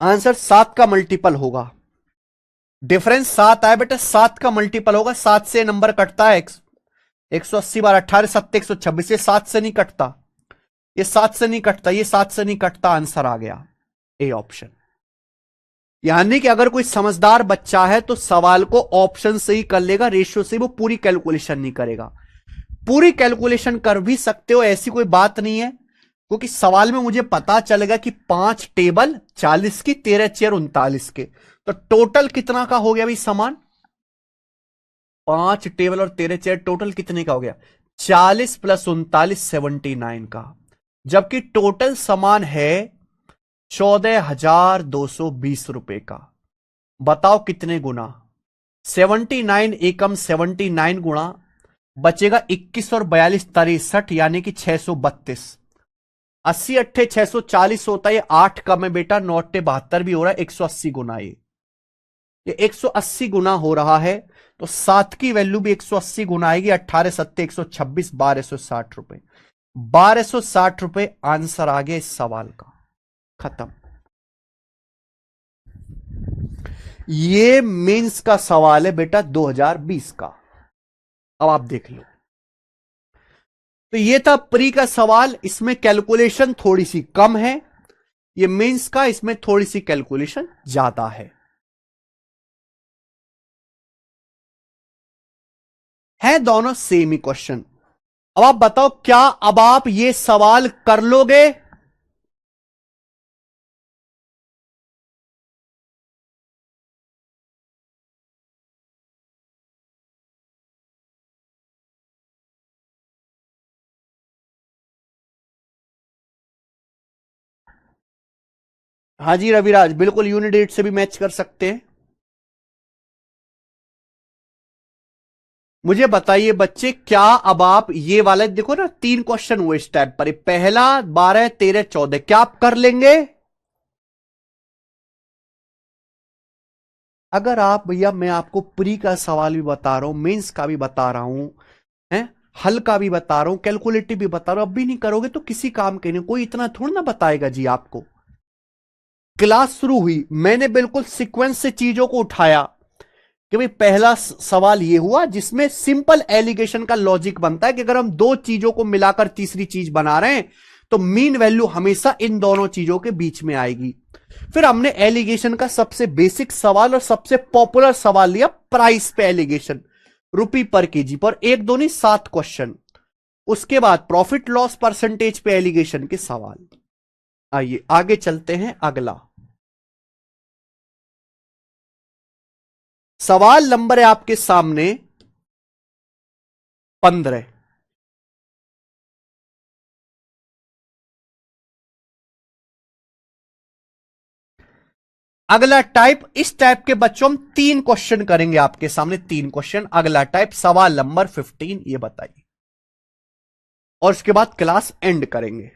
आंसर 7 का मल्टीपल होगा। डिफरेंस 7 आया बेटा, 7 का मल्टीपल होगा। 7 से नंबर कटता है, 180 बार 18 7 126, ये 7 से नहीं कटता, ये 7 से नहीं कटता, ये 7 से नहीं कटता। आंसर आ गया ए ऑप्शन। यानी कि अगर कोई समझदार बच्चा है तो सवाल को ऑप्शन से ही कर लेगा, रेशियो से वो पूरी कैलकुलेशन नहीं करेगा। पूरी कैलकुलेशन कर भी सकते हो, ऐसी कोई बात नहीं है, क्योंकि सवाल में मुझे पता चलेगा कि 5 टेबल 40 की, 13 चेयर 39 के, तो टोटल कितना का हो गया भाई समान। 5 टेबल और 13 चेयर टोटल कितने का हो गया, 40 + 39 79 का। जबकि टोटल समान है 14,220 रुपए का। बताओ कितने गुना, 79 एकम 79 गुणा, बचेगा 21 और 42 63, यानी कि 632। 80 अट्ठे 640 होता है, ये 8 कम है बेटा, 9 अट्ठे 72 भी हो रहा है, 180 गुना। ये 180 गुना हो रहा है, तो 7 की वैल्यू भी 180 गुना आएगी। 18 सत्ते 126, 1260 रुपए, 1260 रुपए आंसर आ गया इस सवाल का। खत्म। ये मेंस का सवाल है बेटा 2020 का। अब आप देख लो, तो ये था प्री का सवाल, इसमें कैलकुलेशन थोड़ी सी कम है। ये मेंस का, इसमें थोड़ी सी कैलकुलेशन ज्यादा है। है दोनों सेम ही क्वेश्चन। अब आप बताओ, क्या अब आप ये सवाल कर लोगे? हाँ जी रविराज, बिल्कुल यूनिट 8 से भी मैच कर सकते हैं। मुझे बताइए बच्चे, क्या अब आप ये वाला देखो ना, 3 क्वेश्चन हुए इस टाइप पर, पहला 12 13 14, क्या आप कर लेंगे? अगर आप भैया, मैं आपको प्री का सवाल भी बता रहा हूं, मेंस का भी बता रहा हूं, हैं, हल का भी बता रहा हूं, कैलकुलेटिव भी बता रहा हूं, अब भी नहीं करोगे तो किसी काम के नहीं, कोई इतना थोड़ा ना बताएगा जी आपको। क्लास शुरू हुई, मैंने बिल्कुल सीक्वेंस से चीजों को उठाया कि भाई पहला सवाल ये हुआ जिसमें सिंपल एलिगेशन का लॉजिक बनता है कि अगर हम दो चीजों को मिलाकर तीसरी चीज बना रहे हैं तो मीन वैल्यू हमेशा इन दोनों चीजों के बीच में आएगी। फिर हमने एलिगेशन का सबसे बेसिक सवाल और सबसे पॉपुलर सवाल लिया, प्राइस पे एलिगेशन, रुपी पर केजी पर, एक दो नहीं 7 क्वेश्चन। उसके बाद प्रॉफिट लॉस परसेंटेज पे एलिगेशन के सवाल। आइए आगे चलते हैं, अगला सवाल नंबर है आपके सामने 15। अगला टाइप, इस टाइप के बच्चों हम 3 क्वेश्चन करेंगे आपके सामने, 3 क्वेश्चन। अगला टाइप सवाल नंबर 15, ये बताइए, और उसके बाद क्लास एंड करेंगे।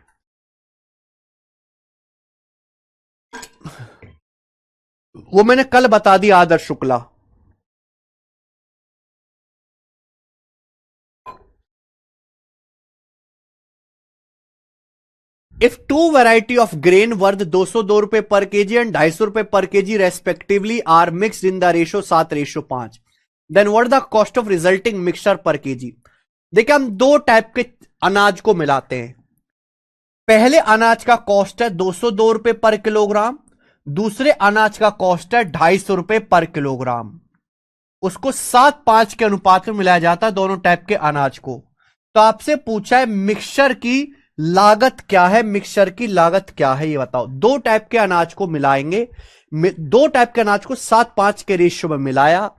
वो मैंने कल बता दिया, Adarsh Shukla. If two variety of grain worth 202 रुपए पर केजी एंड 250 रुपए per KG respectively are mixed in the ratio 7:5, then what the cost of resulting mixture per KG. देखिए, हम दो टाइप के अनाज को मिलाते हैं। पहले अनाज का कॉस्ट है 202 रुपए पर किलोग्राम, दूसरे अनाज का कॉस्ट है 250 रुपए पर किलोग्राम। उसको 7:5 के अनुपात में मिलाया जाता है दोनों टाइप के अनाज को। तो आपसे पूछा है मिक्सचर की लागत क्या है, मिक्सचर की लागत क्या है, ये बताओ। दो टाइप के अनाज को मिलाएंगे, दो टाइप के अनाज को 7:5 के रेशियो में मिलाया,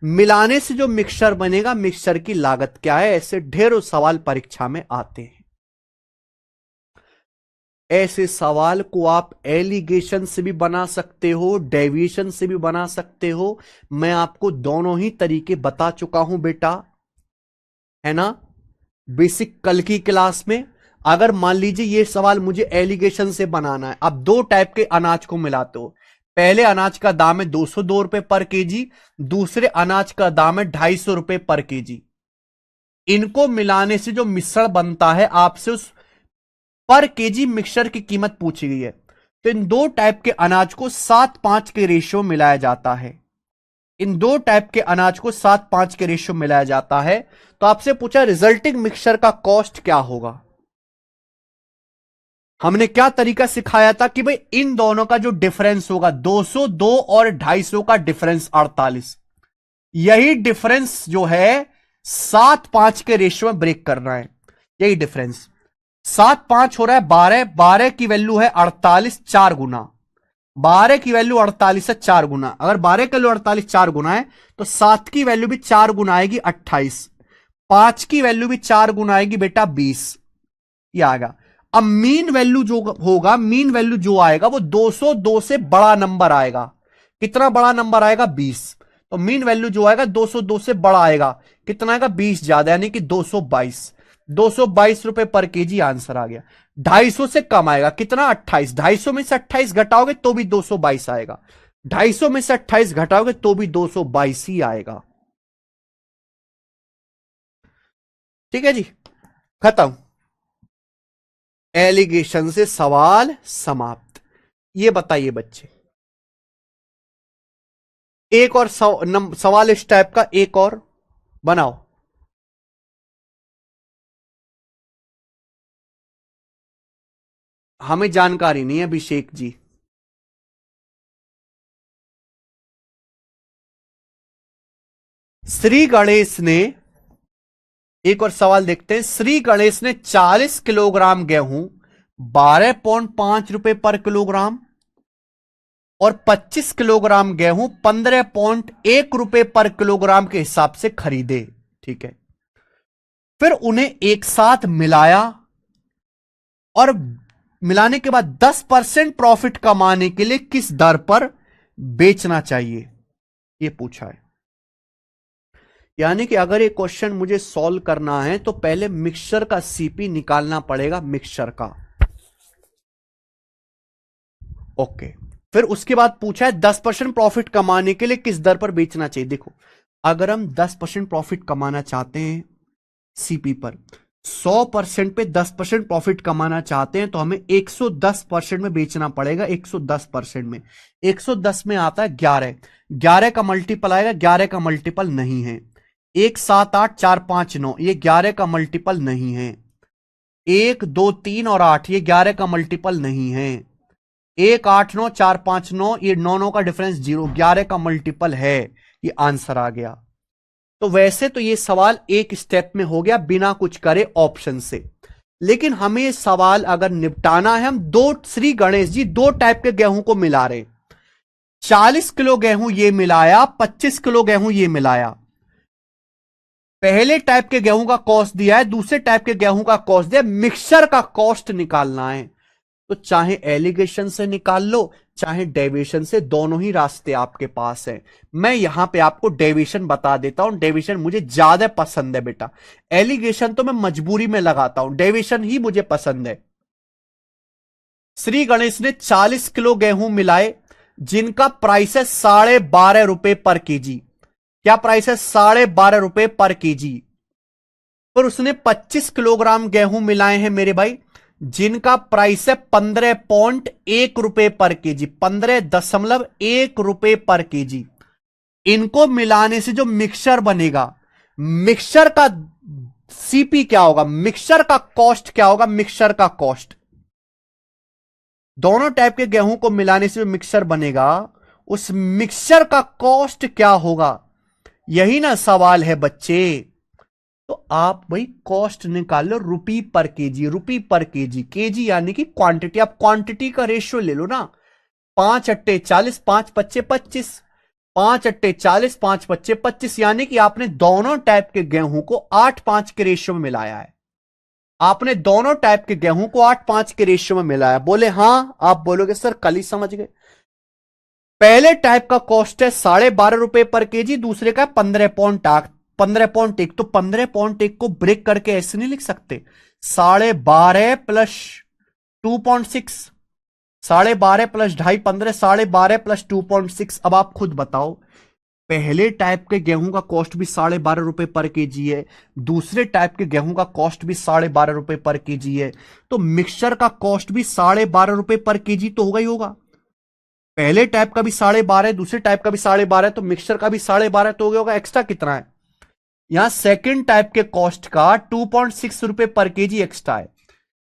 मिलाने से जो मिक्सचर बनेगा, मिक्सचर की लागत क्या है। ऐसे ढेरों सवाल परीक्षा में आते हैं। ऐसे सवाल को आप एलिगेशन से भी बना सकते हो, डेविएशन से भी बना सकते हो। मैं आपको दोनों ही तरीके बता चुका हूं बेटा, है ना, बेसिक कल की क्लास में। अगर मान लीजिए ये सवाल मुझे एलिगेशन से बनाना है, आप दो टाइप के अनाज को मिलाते हो, पहले अनाज का दाम है 202 रुपए पर केजी, दूसरे अनाज का दाम है 250 रुपए पर केजी। इनको मिलाने से जो मिश्रण बनता है, आपसे उस पर केजी मिक्सचर की कीमत पूछी गई है। तो इन दो टाइप के अनाज को 7:5 के रेशियो मिलाया जाता है। इन दो टाइप के अनाज को 7:5 के रेशियो मिलाया जाता है। तो आपसे पूछा रिजल्टिंग मिक्सचर का कॉस्ट क्या होगा। हमने क्या तरीका सिखाया था कि भाई इन दोनों का जो डिफरेंस होगा, 202 और 250 का डिफरेंस 48, यही डिफरेंस जो है 7:5 के रेशियो में ब्रेक करना है। यही डिफरेंस 7:5 हो रहा है 12, 12 की वैल्यू है 48, 4 गुना 12 की वैल्यू 48 है, 4 गुना। अगर 12 की वैल्यू 48 4 गुना है तो 7 की वैल्यू भी 4 गुना आएगी 28, 5 की वैल्यू भी 4 गुना आएगी बेटा 20। ये आएगा। अब मीन वैल्यू जो होगा, मीन वैल्यू जो आएगा वो 202 से बड़ा नंबर आएगा। कितना बड़ा नंबर आएगा? 20। तो मीन वैल्यू जो आएगा 202 से बड़ा आएगा, कितना आएगा? 20 ज्यादा, यानी कि 222। 222 रुपए पर केजी आंसर आ गया। 250 से कम आएगा, कितना? 28। 250 में से 28 घटाओगे तो भी 222 आएगा। 250 में से 28 घटाओगे तो भी 222 ही आएगा। ठीक है जी, खत्म। एलिगेशन से सवाल समाप्त। ये बताइए बच्चे, एक और सवाल इस टाइप का एक और बनाओ। हमें जानकारी नहीं है अभिषेक जी। श्री गणेश ने एक और सवाल देखते हैं। श्री गणेश ने 40 किलोग्राम गेहूं 12.5 रुपए पर किलोग्राम और 25 किलोग्राम गेहूं 15.1 रुपए पर किलोग्राम के हिसाब से खरीदे। ठीक है, फिर उन्हें एक साथ मिलाया और मिलाने के बाद 10% प्रॉफिट कमाने के लिए किस दर पर बेचना चाहिए, यह पूछा है। यानी कि अगर ये क्वेश्चन मुझे सॉल्व करना है तो पहले मिक्सचर का सीपी निकालना पड़ेगा, मिक्सचर का। ओके, फिर उसके बाद पूछा है 10% प्रॉफिट कमाने के लिए किस दर पर बेचना चाहिए। देखो, अगर हम 10% प्रॉफिट कमाना चाहते हैं सीपी पर, 100% पे 10% प्रॉफिट कमाना चाहते हैं तो हमें 110% में बेचना पड़ेगा। 110% में 110 में आता है 11, 11 का मल्टीपल आएगा, 11 का मल्टीपल नहीं है। 1 7 8 4 5 9, ये 11 का मल्टीपल नहीं है। 1 2 3 और 8, ये 11 का मल्टीपल नहीं है। 1 8 9 4 5 9, ये 9 9 का डिफरेंस 0, 11 का मल्टीपल है। ये आंसर आ गया। तो वैसे तो ये सवाल एक स्टेप में हो गया बिना कुछ करे ऑप्शन से, लेकिन हमें ये सवाल अगर निपटाना है, हम श्री गणेश जी 2 टाइप के गेहूं को मिला रहे। 40 किलो गेहूं ये मिलाया, 25 किलो गेहूं ये मिलाया। पहले टाइप के गेहूं का कॉस्ट दिया है, दूसरे टाइप के गेहूं का कॉस्ट दिया, मिक्सचर का कॉस्ट निकालना है। तो चाहे एलिगेशन से निकाल लो, चाहे डेविएशन से, दोनों ही रास्ते आपके पास हैं। मैं यहां पे आपको डेविएशन बता देता हूं, डेविएशन मुझे ज्यादा पसंद है बेटा। एलिगेशन तो मैं मजबूरी में लगाता हूं, डेविएशन ही मुझे पसंद है। श्री गणेश ने 40 किलो गेहूं मिलाए जिनका प्राइस है 12.5 रुपए पर केजी। क्या प्राइस है? 12.5 रुपए पर केजी। पर उसने 25 किलोग्राम गेहूं मिलाए हैं मेरे भाई, जिनका प्राइस है 15.1 रुपए पर केजी, 15.1 रुपए पर केजी। इनको मिलाने से जो मिक्सचर बनेगा, मिक्सचर का सीपी क्या होगा, मिक्सचर का कॉस्ट क्या होगा, मिक्सचर का कॉस्ट, दोनों टाइप के गेहूं को मिलाने से जो मिक्सचर बनेगा उस मिक्सचर का कॉस्ट क्या होगा, यही ना सवाल है बच्चे। तो आप भाई कॉस्ट निकाल लो, रुपी पर केजी, रुपी पर केजी, केजी यानी कि क्वांटिटी। आप क्वांटिटी का रेशियो ले लो ना, 5 अट्टे 40, 5 पच्चे 25, 5 अट्टे 40, 5 पच्चे 25, यानी कि आपने दोनों टाइप के गेहूं को 8-5 के रेशियो में मिलाया है। आपने दोनों टाइप के गेहूं को 8-5 के रेशियो में मिलाया। बोले हां, आप बोलोगे सर कल ही समझ गए। पहले टाइप का कॉस्ट है 12.5 रुपए पर केजी, दूसरे का 15.8, 15.1। तो 15.1 को ब्रेक करके ऐसे नहीं लिख सकते, 12.5 प्लस 2.6, 12.5 प्लस 2.5 15, 12.5 प्लस 2.6। अब आप खुद बताओ, पहले टाइप के गेहूं का कॉस्ट भी 12.5 रुपए पर केजी है, दूसरे टाइप के गेहूं का कॉस्ट भी 12.5 रुपए पर केजी है, तो मिक्सचर का कॉस्ट भी 12.5 रुपए पर केजी तो होगा ही होगा। पहले टाइप का भी 12.5, दूसरे टाइप का भी 12.5, तो मिक्सचर का भी 12.5 तो हो गया होगा। एक्स्ट्रा कितना है? यहां सेकंड टाइप के कॉस्ट का 2.6 रुपए पर केजी एक्स्ट्रा है।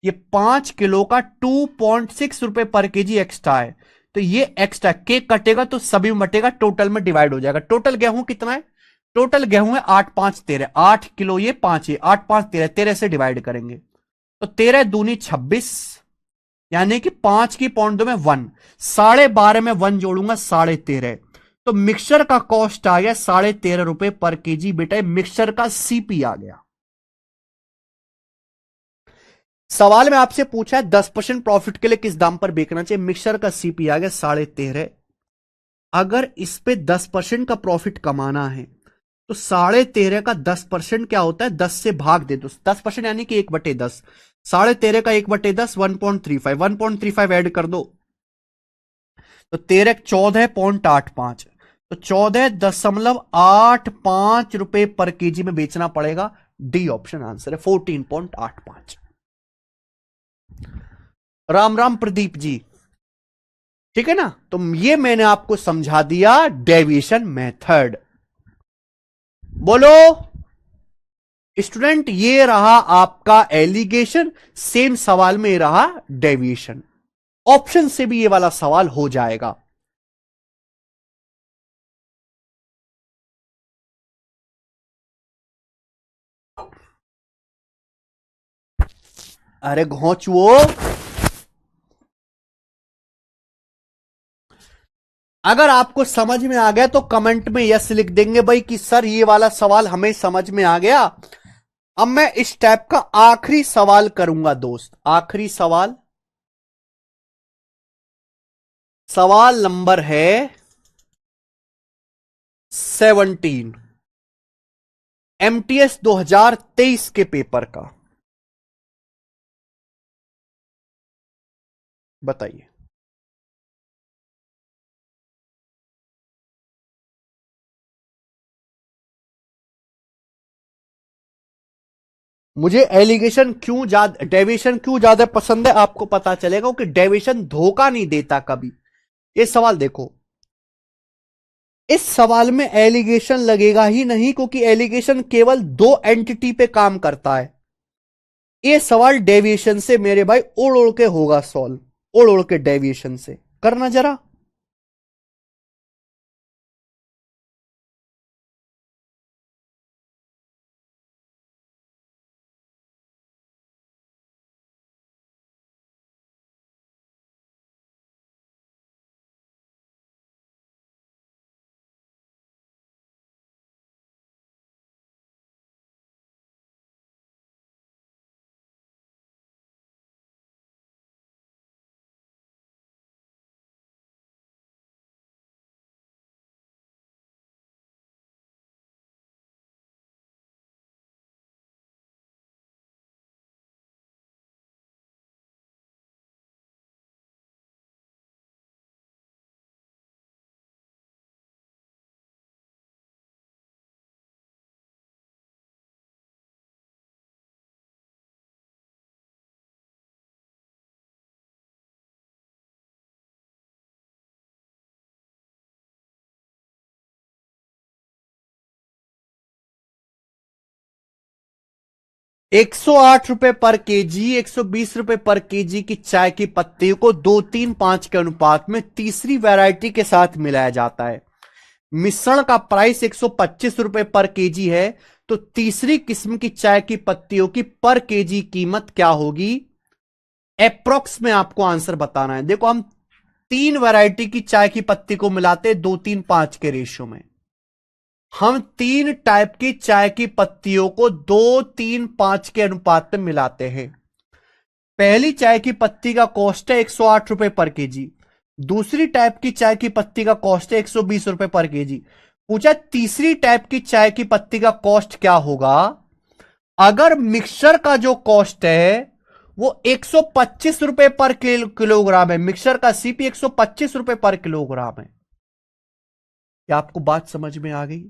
ये 5 किलो का 2.6 रुपए पर केजी एक्स्ट्रा है। तो ये एक्स्ट्रा केक कटेगा तो सभी मटेगा, टोटल में डिवाइड हो जाएगा। टोटल गेहूं कितना है? टोटल गेहूं है 8 5 13, 8 किलो ये 5 है, 8 5 13, 13 से डिवाइड करेंगे तो 13 दूनी 26, यानी कि 5 की पॉइंट दो में 1, 12.5 में 1 जोड़ूंगा 13.5। तो मिक्सचर का कॉस्ट आ गया 13.5 रुपए पर केजी। बेटा मिक्सचर का सीपी आ गया। सवाल में आपसे पूछा है 10% प्रॉफिट के लिए किस दाम पर बेचना चाहिए, मिक्सचर का सीपी आ गया 13.5। अगर इस पे 10% का प्रॉफिट कमाना है तो 13.5 का 10% क्या होता है, 10 से भाग दे दो। 10% यानी कि 1/10, 13.5 का 1/10 1.35, 1.35 ऐड कर दो तो 13 14.85, तो 14.85 रुपए पर केजी में बेचना पड़ेगा। डी ऑप्शन आंसर है, 14.85। राम राम प्रदीप जी, ठीक है ना। तो ये मैंने आपको समझा दिया डेविएशन मेथड। बोलो स्टूडेंट, ये रहा आपका एलिगेशन, सेम सवाल में रहा डेविएशन। ऑप्शन से भी ये वाला सवाल हो जाएगा। अरे घोंचुओ, अगर आपको समझ में आ गया तो कमेंट में यस लिख देंगे भाई कि सर ये वाला सवाल हमें समझ में आ गया। अब मैं इस टाइप का आखिरी सवाल करूंगा दोस्त, आखिरी सवाल। सवाल नंबर है 17, एमटीएस 2023 के पेपर का। बताइए। मुझे एलिगेशन क्यों ज्यादा, डेविएशन क्यों ज्यादा पसंद है आपको पता चलेगा, क्योंकि डेविएशन धोखा नहीं देता कभी। ये सवाल देखो, इस सवाल में एलिगेशन लगेगा ही नहीं, क्योंकि एलिगेशन केवल दो एंटिटी पे काम करता है। ये सवाल डेविएशन से मेरे भाई उड़ उड़ के होगा सॉल्व, उड़ उड़ के डेविएशन से करना जरा। ₹108 पर केजी, ₹120 पर केजी की चाय की पत्तियों को 2-3-5 के अनुपात में तीसरी वैरायटी के साथ मिलाया जाता है। मिश्रण का प्राइस ₹125 पर केजी है, तो तीसरी किस्म की चाय की पत्तियों की पर केजी कीमत क्या होगी? एप्रोक्स में आपको आंसर बताना है। देखो, हम तीन वैरायटी की चाय की पत्ती को मिलाते हैं 2-3-5 के रेशियो में। हम तीन टाइप की चाय की पत्तियों को 2-3-5 के अनुपात में मिलाते हैं। पहली चाय की पत्ती का कॉस्ट है ₹108 पर केजी। दूसरी टाइप की चाय की पत्ती का कॉस्ट है ₹120 पर केजी। पूछा तीसरी टाइप की चाय की पत्ती का कॉस्ट क्या होगा? अगर मिक्सचर का जो कॉस्ट है वो ₹125 पर किलोग्राम है, मिक्सचर का सीपी ₹125 पर किलोग्राम है। क्या आपको बात समझ में आ गई?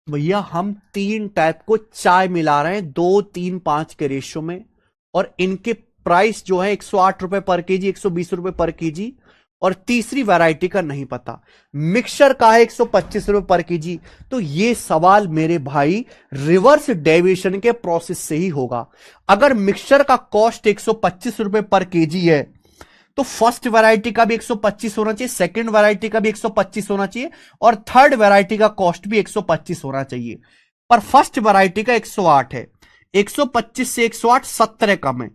भैया हम तीन टाइप को चाय मिला रहे हैं 2-3-5 के रेशियो में, और इनके प्राइस जो है ₹108 पर केजी, ₹120 पर केजी, और तीसरी वैरायटी का नहीं पता। मिक्सचर का है ₹125 पर केजी। तो ये सवाल मेरे भाई रिवर्स डेविएशन के प्रोसेस से ही होगा। अगर मिक्सचर का कॉस्ट ₹125 पर केजी है, तो फर्स्ट वैरायटी का भी 125 होना चाहिए, सेकंड वैरायटी का भी 125 होना चाहिए, और थर्ड वैरायटी का कॉस्ट भी 125 होना चाहिए। पर फर्स्ट वैरायटी का 108 है। 125 से 108 17 कम है।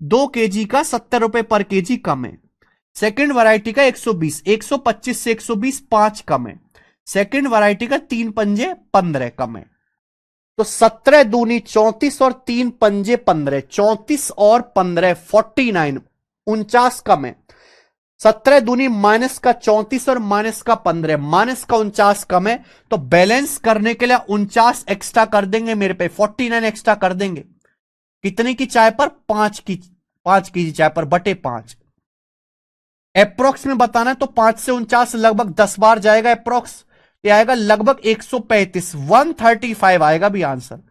2 केजी का ₹70 पर केजी कम है। सेकंड वैरायटी का 120, 125 से 120 5 कम है। सेकंड वैरायटी का 3 पंजे 15 कम है। तो 17 दूनी 34 और 3 पंजे 15, 34 और 15 49, 49 कम है। 17 दूनी माइनस का 34 और माइनस का 15, माइनस का 49 कम है। तो बैलेंस करने के लिए 49 एक्स्ट्रा कर देंगे मेरे पे, 49 एक्स्ट्रा कर देंगे। कितने की चाय पर? 5 की चाय पर बटे 5। अप्रोक्स में बताना है तो 5 से 49 लगभग 10 बार जाएगा अप्रोक्स। ये आएगा लगभग 135, 135 आएगा भी आंसर।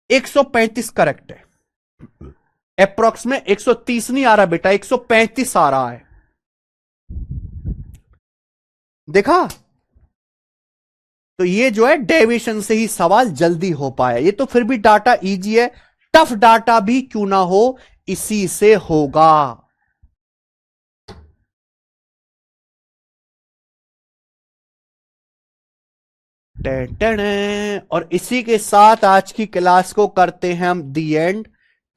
135 करेक्ट है। अप्रोक्स में 130 नहीं आ रहा बेटा, 135 आ रहा है। देखा? तो ये जो है डेविएशन से ही सवाल जल्दी हो पाया। ये तो फिर भी डाटा इजी है, टफ डाटा भी क्यों ना हो इसी से होगा। Ten ten. और इसी के साथ आज की क्लास को करते हैं हम दी एंड।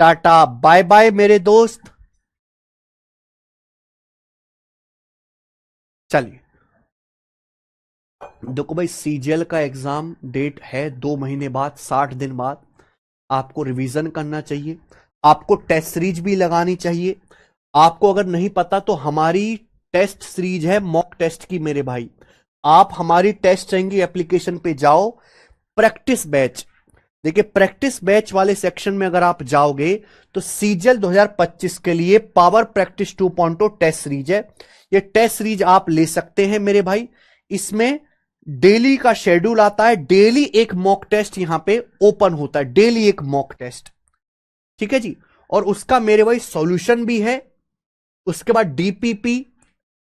टाटा बाय बाय मेरे दोस्त। चलिए देखो भाई, सीजीएल का एग्जाम डेट है 2 महीने बाद, 60 दिन बाद। आपको रिवीजन करना चाहिए, आपको टेस्ट सीरीज भी लगानी चाहिए। आपको अगर नहीं पता तो हमारी टेस्ट सीरीज है मॉक टेस्ट की मेरे भाई। आप हमारी टेस्ट चाहिए एप्लीकेशन पे जाओ, प्रैक्टिस बैच। देखिए प्रैक्टिस बैच वाले सेक्शन में अगर आप जाओगे तो सीजीएल 2025 के लिए पावर प्रैक्टिस 2.0 टेस्ट सीरीज है। ये टेस्ट सीरीज आप ले सकते हैं मेरे भाई। इसमें डेली का शेड्यूल आता है, डेली एक मॉक टेस्ट यहां पे ओपन होता है, डेली एक मॉक टेस्ट। ठीक है जी। और उसका मेरे भाई सॉल्यूशन भी है, उसके बाद डीपीपी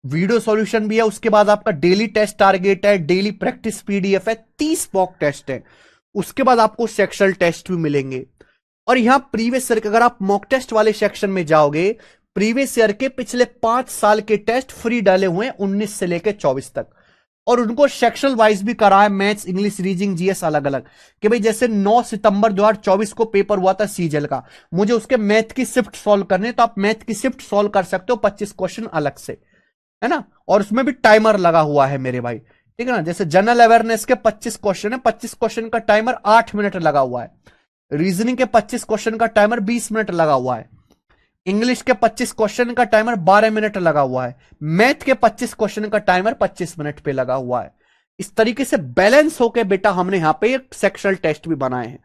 वीडियो सॉल्यूशन भी है, उसके बाद आपका डेली टेस्ट टारगेट है, डेली प्रैक्टिस पीडीएफ है, 30 मॉक टेस्ट है। उसके बाद आपको सेक्शनल टेस्ट भी मिलेंगे। और यहां प्रीवियस ईयर के, अगर आप मॉक टेस्ट वाले सेक्शन में जाओगे, प्रीवियस ईयर के पिछले 5 साल के टेस्ट फ्री डाले हुए हैं 19 से लेकर 24 तक। और उनको सेक्शनल वाइज भी करा है, मैथ्स इंग्लिश रीजनिंग जीएस अलग अलग। कि भाई जैसे 9 सितंबर 2024 को पेपर हुआ था सीजीएल का, मुझे उसके मैथ की शिफ्ट सॉल्व करने, तो आप मैथ की शिफ्ट सॉल्व कर सकते हो 25 क्वेश्चन अलग से, है ना। और उसमें भी टाइमर लगा हुआ है मेरे भाई, ठीक है ना। जैसे जनरल अवेयरनेस के 25 क्वेश्चन है, 25 क्वेश्चन का टाइमर 8 मिनट लगा हुआ है। रीजनिंग के 25 क्वेश्चन का टाइमर 20 मिनट लगा हुआ है। इंग्लिश के 25 क्वेश्चन का टाइमर 12 मिनट लगा हुआ है। मैथ के 25 क्वेश्चन का टाइमर 25 मिनट पे लगा हुआ है। इस तरीके से बैलेंस होके बेटा हमने यहां पे एक सेक्शनल टेस्ट भी बनाए हैं।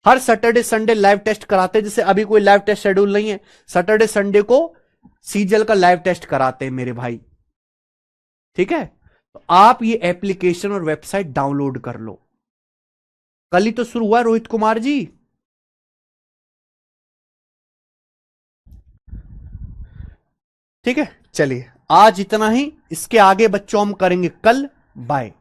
हर सैटरडे संडे लाइव टेस्ट कराते हैं, जैसे अभी कोई लाइव टेस्ट शेड्यूल नहीं है, सैटरडे संडे को सीजीएल का लाइव टेस्ट कराते हैं मेरे भाई। ठीक है, तो आप ये एप्लीकेशन और वेबसाइट डाउनलोड कर लो। कल ही तो शुरू हुआ है रोहित कुमार जी। ठीक है, चलिए आज इतना ही, इसके आगे बच्चों हम करेंगे कल। बाय।